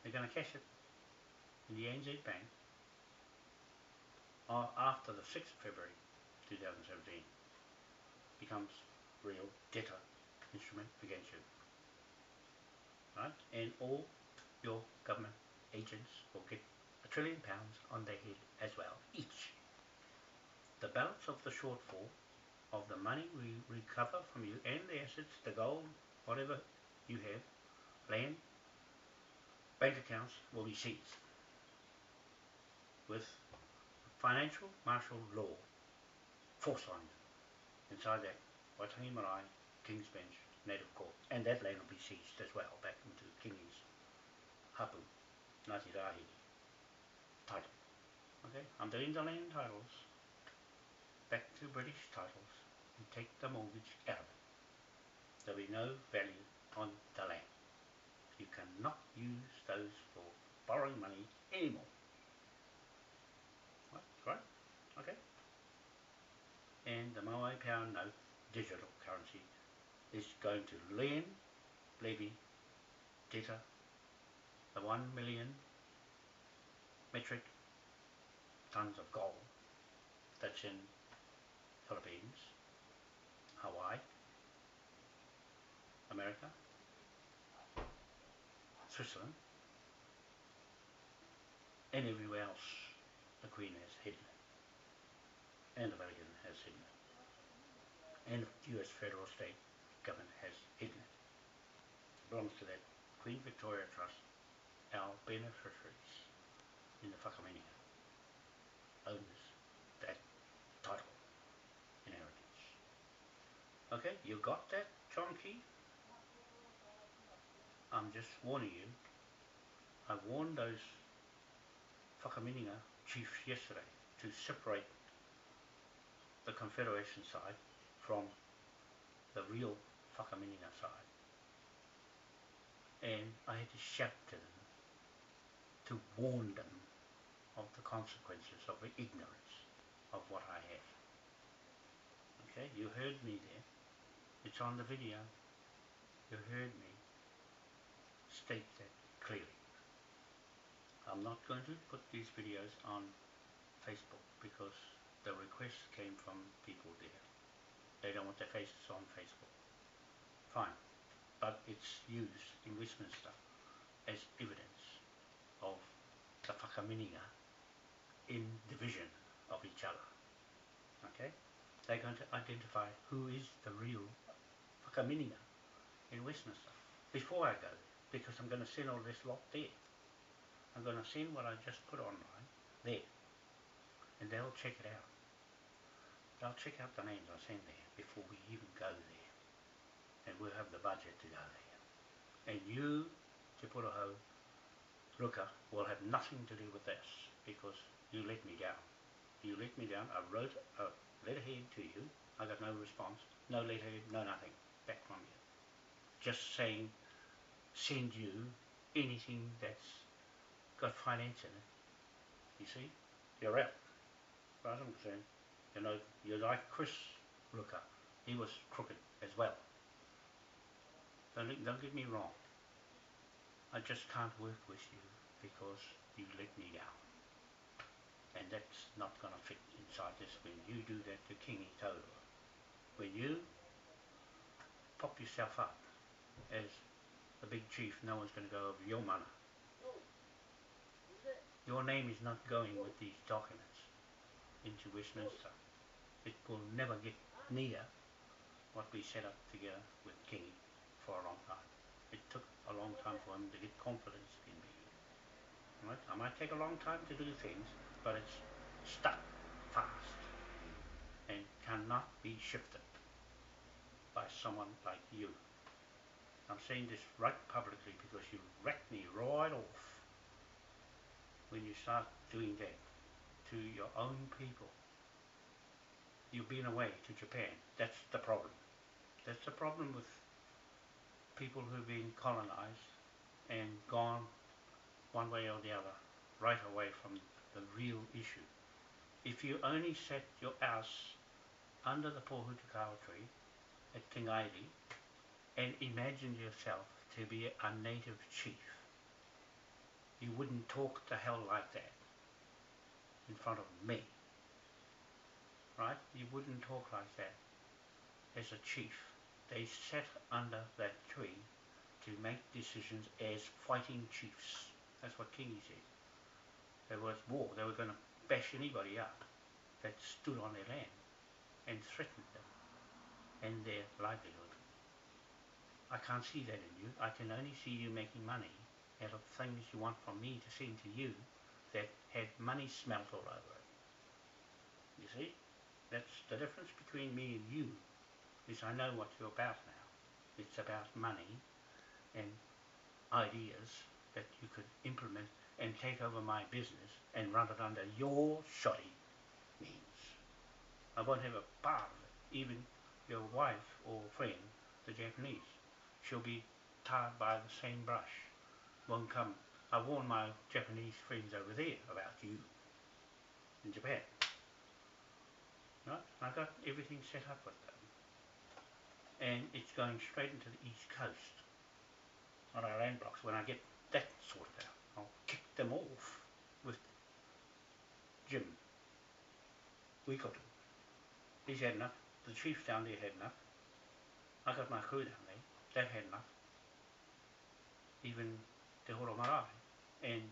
They're going to cash it in the ANZ Bank after the 6th of February 2017 becomes real debtor instrument against you. Right? And all your government agents will get £1 trillion on their head as well, each. The balance of the shortfall of the money we recover from you and the assets, the gold, whatever you have, land, bank accounts will be seized with financial martial law forced on you inside that Waitangi Marae King's Bench Native Court, and that land will be seized as well back into Kingi's Hapu Ngāti Rahi title. Okay, I'm doing the land titles back to British titles and take the mortgage out of it. There'll be no value on the land. You cannot use those for borrowing money anymore. Right? Okay. And the Moai pound note, digital currency, is going to levy debtor the 1 million metric tons of gold that's in Philippines, Hawaii, America, Switzerland, and everywhere else the Queen has hidden it, and the Vatican has hidden it, and the US federal state government has hidden it. It belongs to that Queen Victoria Trust, our beneficiaries in the Whakameninga owns that title, inheritance. Okay, you got that, John Key? I'm just warning you. I warned those Whakameninga chiefs yesterday to separate the Confederation side from the real Whakameninga side. And I had to shout to them, to warn them of the consequences of the ignorance of what I have. Okay, you heard me there. It's on the video. You heard me state that clearly. I'm not going to put these videos on Facebook because the request came from people there. They don't want their faces on Facebook. Fine. But it's used in Westminster as evidence of the Whakameninga in division of each other. Okay? They're going to identify who is the real Whakameninga in Westminster before I go there, because I'm going to send all this lot there. I'm going to send what I just put online there, and they'll check it out. They'll check out the names I send there before we even go there. and we'll have the budget to go there. And you, Te Porahau, Ruka, will have nothing to do with this, because you let me down. You let me down. I wrote a letterhead to you. I got no response, no letterhead, no nothing back from you. Just saying, send you anything that's got finance in it. You see? You're out. As far as I'm concerned, you know, you're like Chris Ruka. He was crooked as well. Don't get me wrong. I just can't work with you because you let me down. And that's not going to fit inside this when you do that to Kingi Taurua. When you pop yourself up as the big chief, no one's going to go over your mana. Your name is not going with these documents into Westminster. It will never get near what we set up together with Kingi for a long time. It took a long time for him to get confidence in me. Right? I might take a long time to do things, but it's stuck fast and cannot be shifted by someone like you. I'm saying this right publicly because you wrecked me right off when you start doing that to your own people. You've been away to Japan. That's the problem. That's the problem with people who've been colonized and gone one way or the other, right away from the real issue. If you only set your house under the pohutukau tree at Kingi and imagine yourself to be a native chief, you wouldn't talk the hell like that in front of me. Right? You wouldn't talk like that as a chief. They sat under that tree to make decisions as fighting chiefs. That's what Kingi said. There was war. They were going to bash anybody up that stood on their land and threatened them and their livelihood. I can't see that in you. I can only see you making money out of things you want from me to send to you that had money smelt all over it. You see? That's the difference between me and you, is I know what you're about now. It's about money and ideas that you could implement and take over my business and run it under your shoddy means. I won't have a part of it. Even your wife or friend, the Japanese, she'll be tarred by the same brush. Won't come. I warned my Japanese friends over there about you in Japan. Right? I got everything set up with them. And it's going straight into the East Coast on our land blocks. When I get that sorted out, I'll kick them off with Jim. Week or two. He's had enough. The chiefs down there had enough. I got my crew down there. They've had enough. Even Te Moria Marae and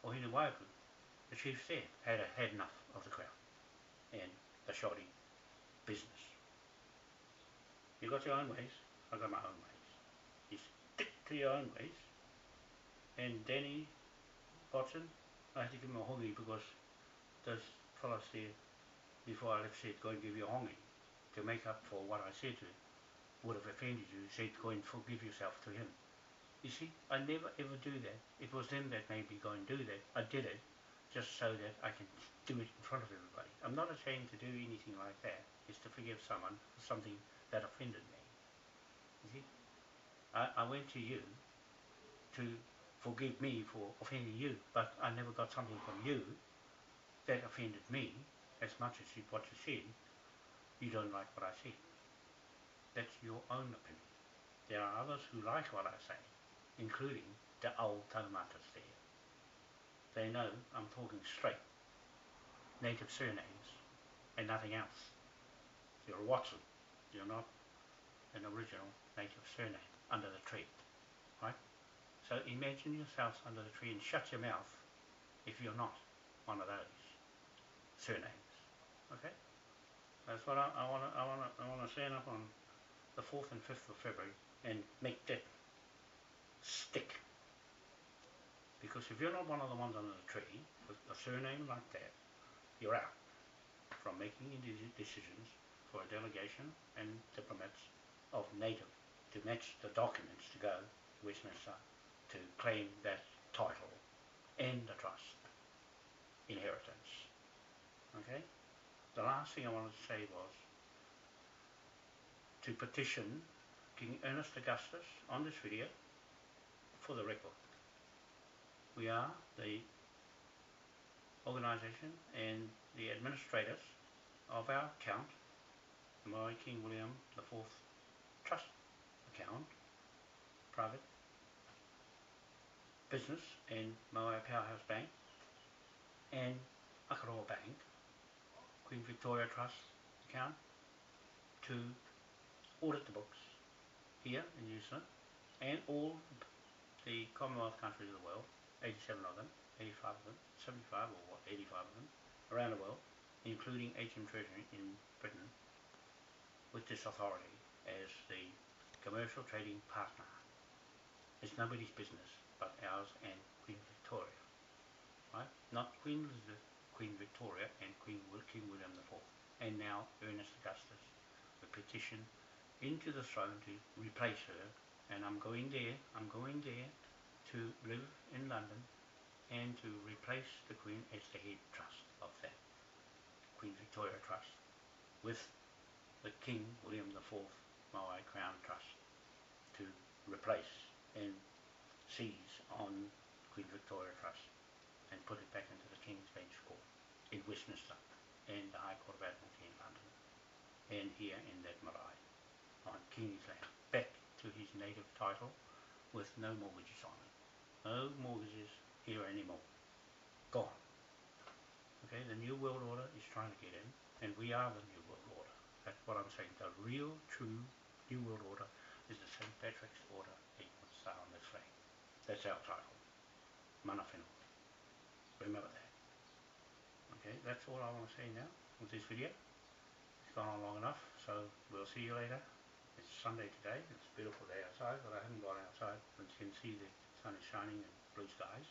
Ohina Waipu, the chiefs there, had enough of the crown and the shoddy business. You got your own ways, I got my own ways. You stick to your own ways. And Danny Watson, I had to give him a hongi because those fellas there before I left said go and give you a hongi to make up for what I said to him. Would have offended you, said go and forgive yourself to him. You see, I never ever do that. It was them that made me go and do that. I did it just so that I can do it in front of everybody. I'm not ashamed to do anything like that. It's to forgive someone for something that offended me. You see, I went to you to forgive me for offending you, but I never got something from you that offended me as much as what you said. You don't like what I said. That's your own opinion. There are others who like what I say, including the old Taumatas there. They know I'm talking straight, native surnames, and nothing else. You're a Watson. You're not an original native surname under the tree, right? So imagine yourselves under the tree and shut your mouth if you're not one of those surnames. Okay? That's what I want to stand up on the 4th and 5th of February and make that stick. Because if you're not one of the ones under the tree with a surname like that, you're out from making any decisions for a delegation and diplomats of native to match the documents to go to Westminster to claim that title and the trust inheritance. Okay? The last thing I wanted to say was to petition King Ernest Augustus on this video for the record. We are the organisation and the administrators of our account, the Moai King William IV Trust account, private business and Moai Powerhouse Bank and Akaroa Bank, Queen Victoria Trust account, to audit the books here in New Zealand and all the Commonwealth countries of the world, 87 of them, 85 of them, 75 or what, 85 of them, around the world, including HM Treasury in Britain, with this authority as the commercial trading partner. It's nobody's business but ours and Queen Victoria, right? Not Queen Elizabeth, Queen Victoria and King William IV, and now Ernest Augustus. The petition into the throne to replace her, and I'm going there to live in London and to replace the Queen as the head trust of that Queen Victoria Trust with the King William IV Moai Crown Trust to replace and seize on Queen Victoria Trust and put it back into the King's Bench Court in Westminster and the High Court of Admiralty in London and here in that marae on Kingi's land, back to his native title with no mortgages on it. No mortgages here anymore. Gone. Okay, the New World Order is trying to get in, and we are the New World Order. That's what I'm saying. The real, true New World Order is the St. Patrick's Order equal star on this flag. That's our title. Mana whenua. Remember that. Okay, that's all I want to say now with this video. It's gone on long enough, so we'll see you later. It's Sunday today. It's a beautiful day outside, but I haven't gone outside. But you can see the sun is shining and blue skies.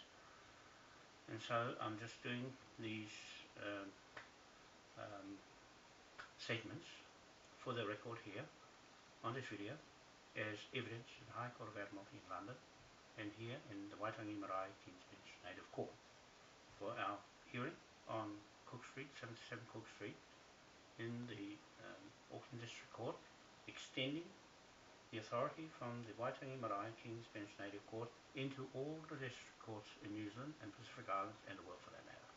And so I'm just doing these segments for the record here on this video as evidence in the High Court of Admiralty in London and here in the Waitangi Marae King's Bench Native Court for our hearing on Cook Street, 77 Cook Street in the Auckland District Court, extending the authority from the Waitangi Marae King's Bench Native Court into all the district courts in New Zealand and Pacific Islands and the world for that matter.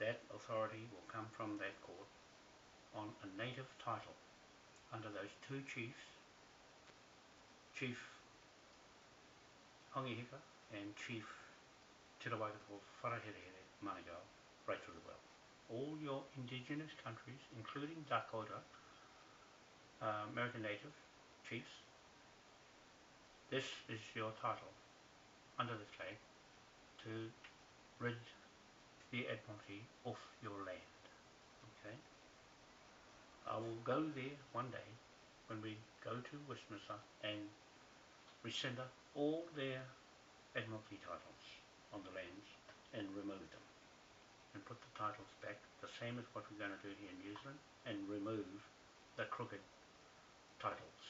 That authority will come from that court on a native title under those two chiefs, Chief Hongihika and Chief Te Waikato Wharahere Manigao, right through the world. All your indigenous countries, including Dakota, American Native chiefs, this is your title under the flag to rid the Admiralty off your land. Okay? I will go there one day when we go to Westminster and rescind all their Admiralty titles on the lands and remove them and put the titles back, the same as what we're going to do here in New Zealand, and remove the crooked titles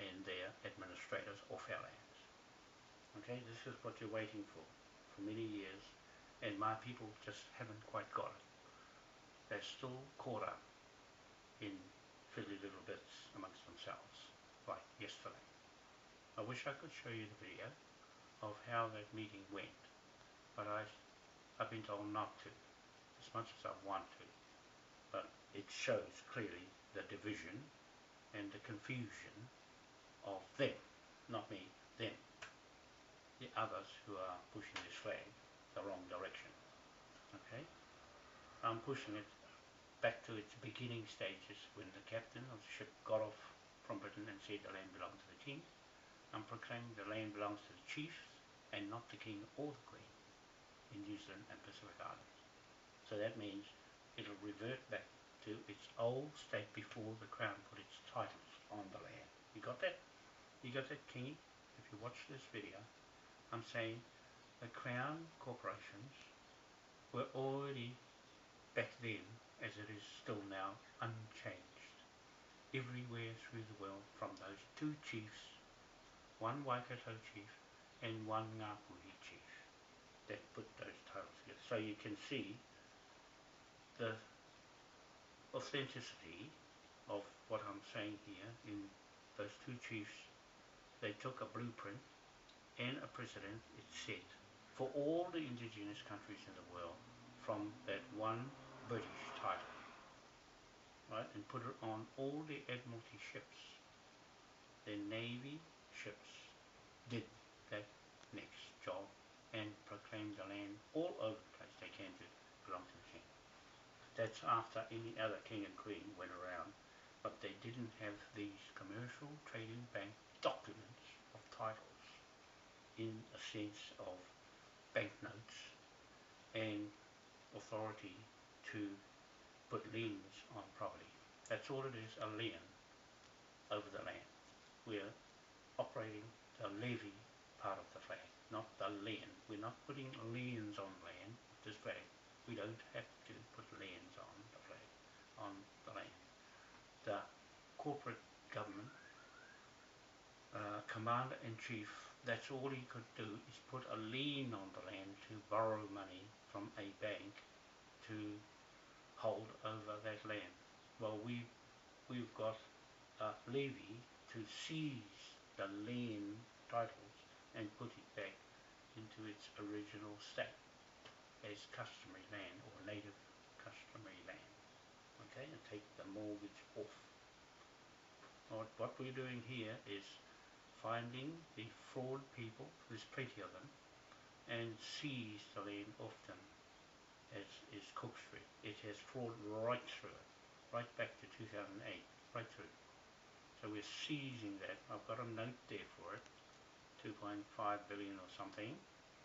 and their administrators off our lands. Okay, this is what you're waiting for many years, and my people just haven't quite got it. They're still caught up in fiddly little bits amongst themselves, like yesterday. I wish I could show you the video of how that meeting went, but I've been told not to, as much as I want to, but it shows clearly the division and the confusion of them, not me, them, the others who are pushing this flag the wrong direction. Okay, I'm pushing it back to its beginning stages when the captain of the ship got off from Britain and said the land belonged to the king. I'm proclaiming the land belongs to the chiefs and not the king or the queen in New Zealand and Pacific Islands. So that means it'll revert back to its old state before the crown put its titles on the land. You got that? You got that, Kingi? If you watch this video, I'm saying the crown corporations were already back then, as it is still now, unchanged. everywhere through the world from those two chiefs, one Waikato chief and one Nga Puhi chief, that put those titles together. So you can see the authenticity of what I'm saying here in those two chiefs. They took a blueprint and a precedent, it said, for all the indigenous countries in the world from that one British title, right, and put it on all the Admiralty ships. The Navy ships did that next job and proclaimed the land all over the place. They came to belong to the king. That's after any other king and queen went around, but they didn't have these commercial trading bank documents of titles in a sense of banknotes and authority to put liens on property. That's all it is, a lien over the land. We're operating the levy part of the flag, not the lien. We're not putting liens on land, this flag. We don't have to put liens on the flag, on the land. The corporate government, commander-in-chief, that's all he could do is put a lien on the land to borrow money from a bank to hold over that land. Well, we've got a levy to seize the land titles and put it back into its original state as customary land or native customary land, okay, and take the mortgage off. What we're doing here is finding the fraud people, there's plenty of them, and seize the land off them, as is Cook Street. It has fraud right through it, right back to 2008, right through. So we're seizing that. I've got a note there for it, 2.5 billion or something,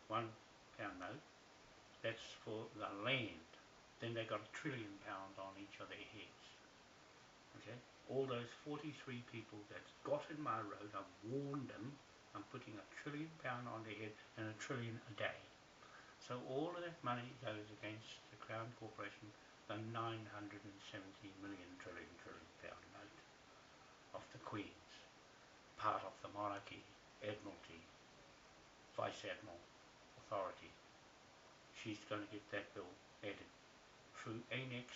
£1 note. That's for the land. Then they got £1 trillion on each of their heads. Okay, all those 43 people that got in my road, I've warned them. I'm putting £1 trillion on their head and £1 trillion a day. So all of that money goes against the Crown Corporation, the 970 million trillion pound note of the Queen's, part of the monarchy, Admiralty, Vice Admiral authority. She's going to get that bill added through Annex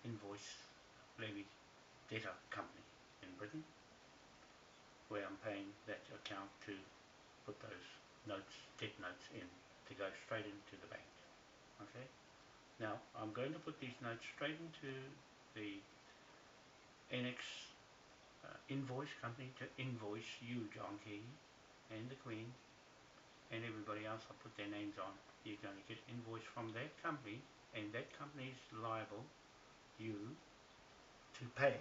invoice levy debtor company in Britain, where I'm paying that account to put those notes, debt notes in, to go straight into the bank. Okay. Now I'm going to put these notes straight into the Annex invoice company to invoice you, John Key, and the Queen, and everybody else. I'll put their names on. You're going to get invoice from that company, and that company is liable you to pay.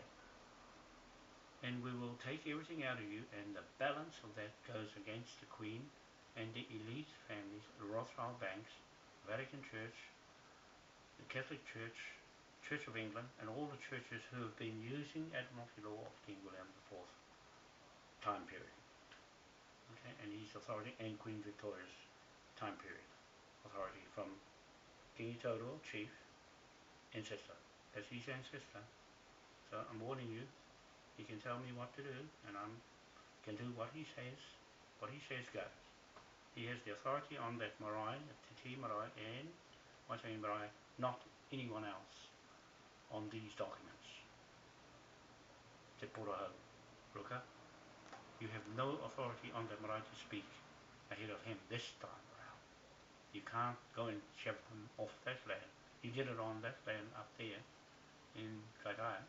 And we will take everything out of you, and the balance of that goes against the Queen and the elite families, the Rothschild banks, Vatican Church, the Catholic Church, Church of England, and all the churches who have been using Admiralty law of King William IV time period. Okay, and his authority, and Queen Victoria's time period authority, from Kingi Todo, chief, ancestor. That's his ancestor. So I'm warning you, he can tell me what to do, and I can do what he says. What he says goes. He has the authority on that marae, Te Marae and Waitangi Marae, not anyone else on these documents. Te Porahau, Ruka, you have no authority on that marae to speak ahead of him this time around. You can't go and shove him off that land. He did it on that land up there in Kaitaia,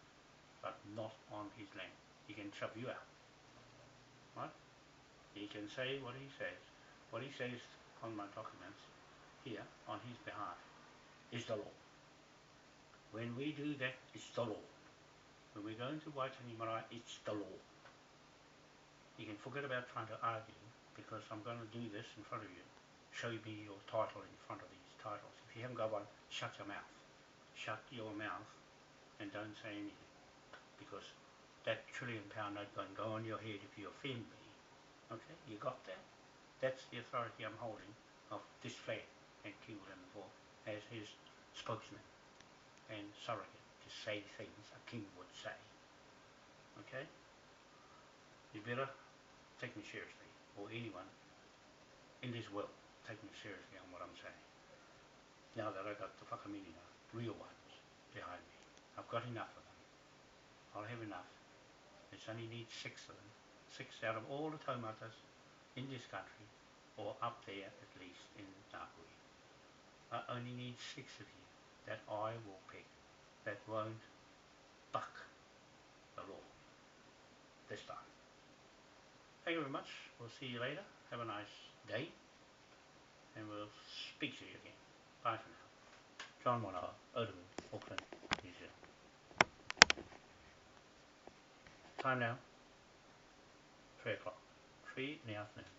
but not on his land. He can shove you out. Right? He can say what he says. What he says on my documents here on his behalf is the law. When we do that, it's the law. When we go into Waitangi Marae, it's the law. You can forget about trying to argue, because I'm going to do this in front of you. Show me your title in front of these titles. If you haven't got one, shut your mouth. Shut your mouth and don't say anything, because that £1 trillion note going to go on your head if you offend me. Okay, you got that? That's the authority I'm holding of this flag and King William IV as his spokesman and surrogate to to say things a king would say. Okay? You better take me seriously, or anyone in this world take me seriously on what I'm saying. Now that I got the Whakameninga, real ones, behind me. I've got enough of them. I'll have enough. It only needs 6 of them. 6 out of all the taumatas in this country, or up there at least in Nga Puhi. I only need 6 of you that I will pick, that won't buck the law this time. Thank you very much. We'll see you later. Have a nice day, and we'll speak to you again. Bye for now. John Whanau, Otahuhu, Auckland, New Zealand. Time now, 3 o'clock, 3 in the afternoon.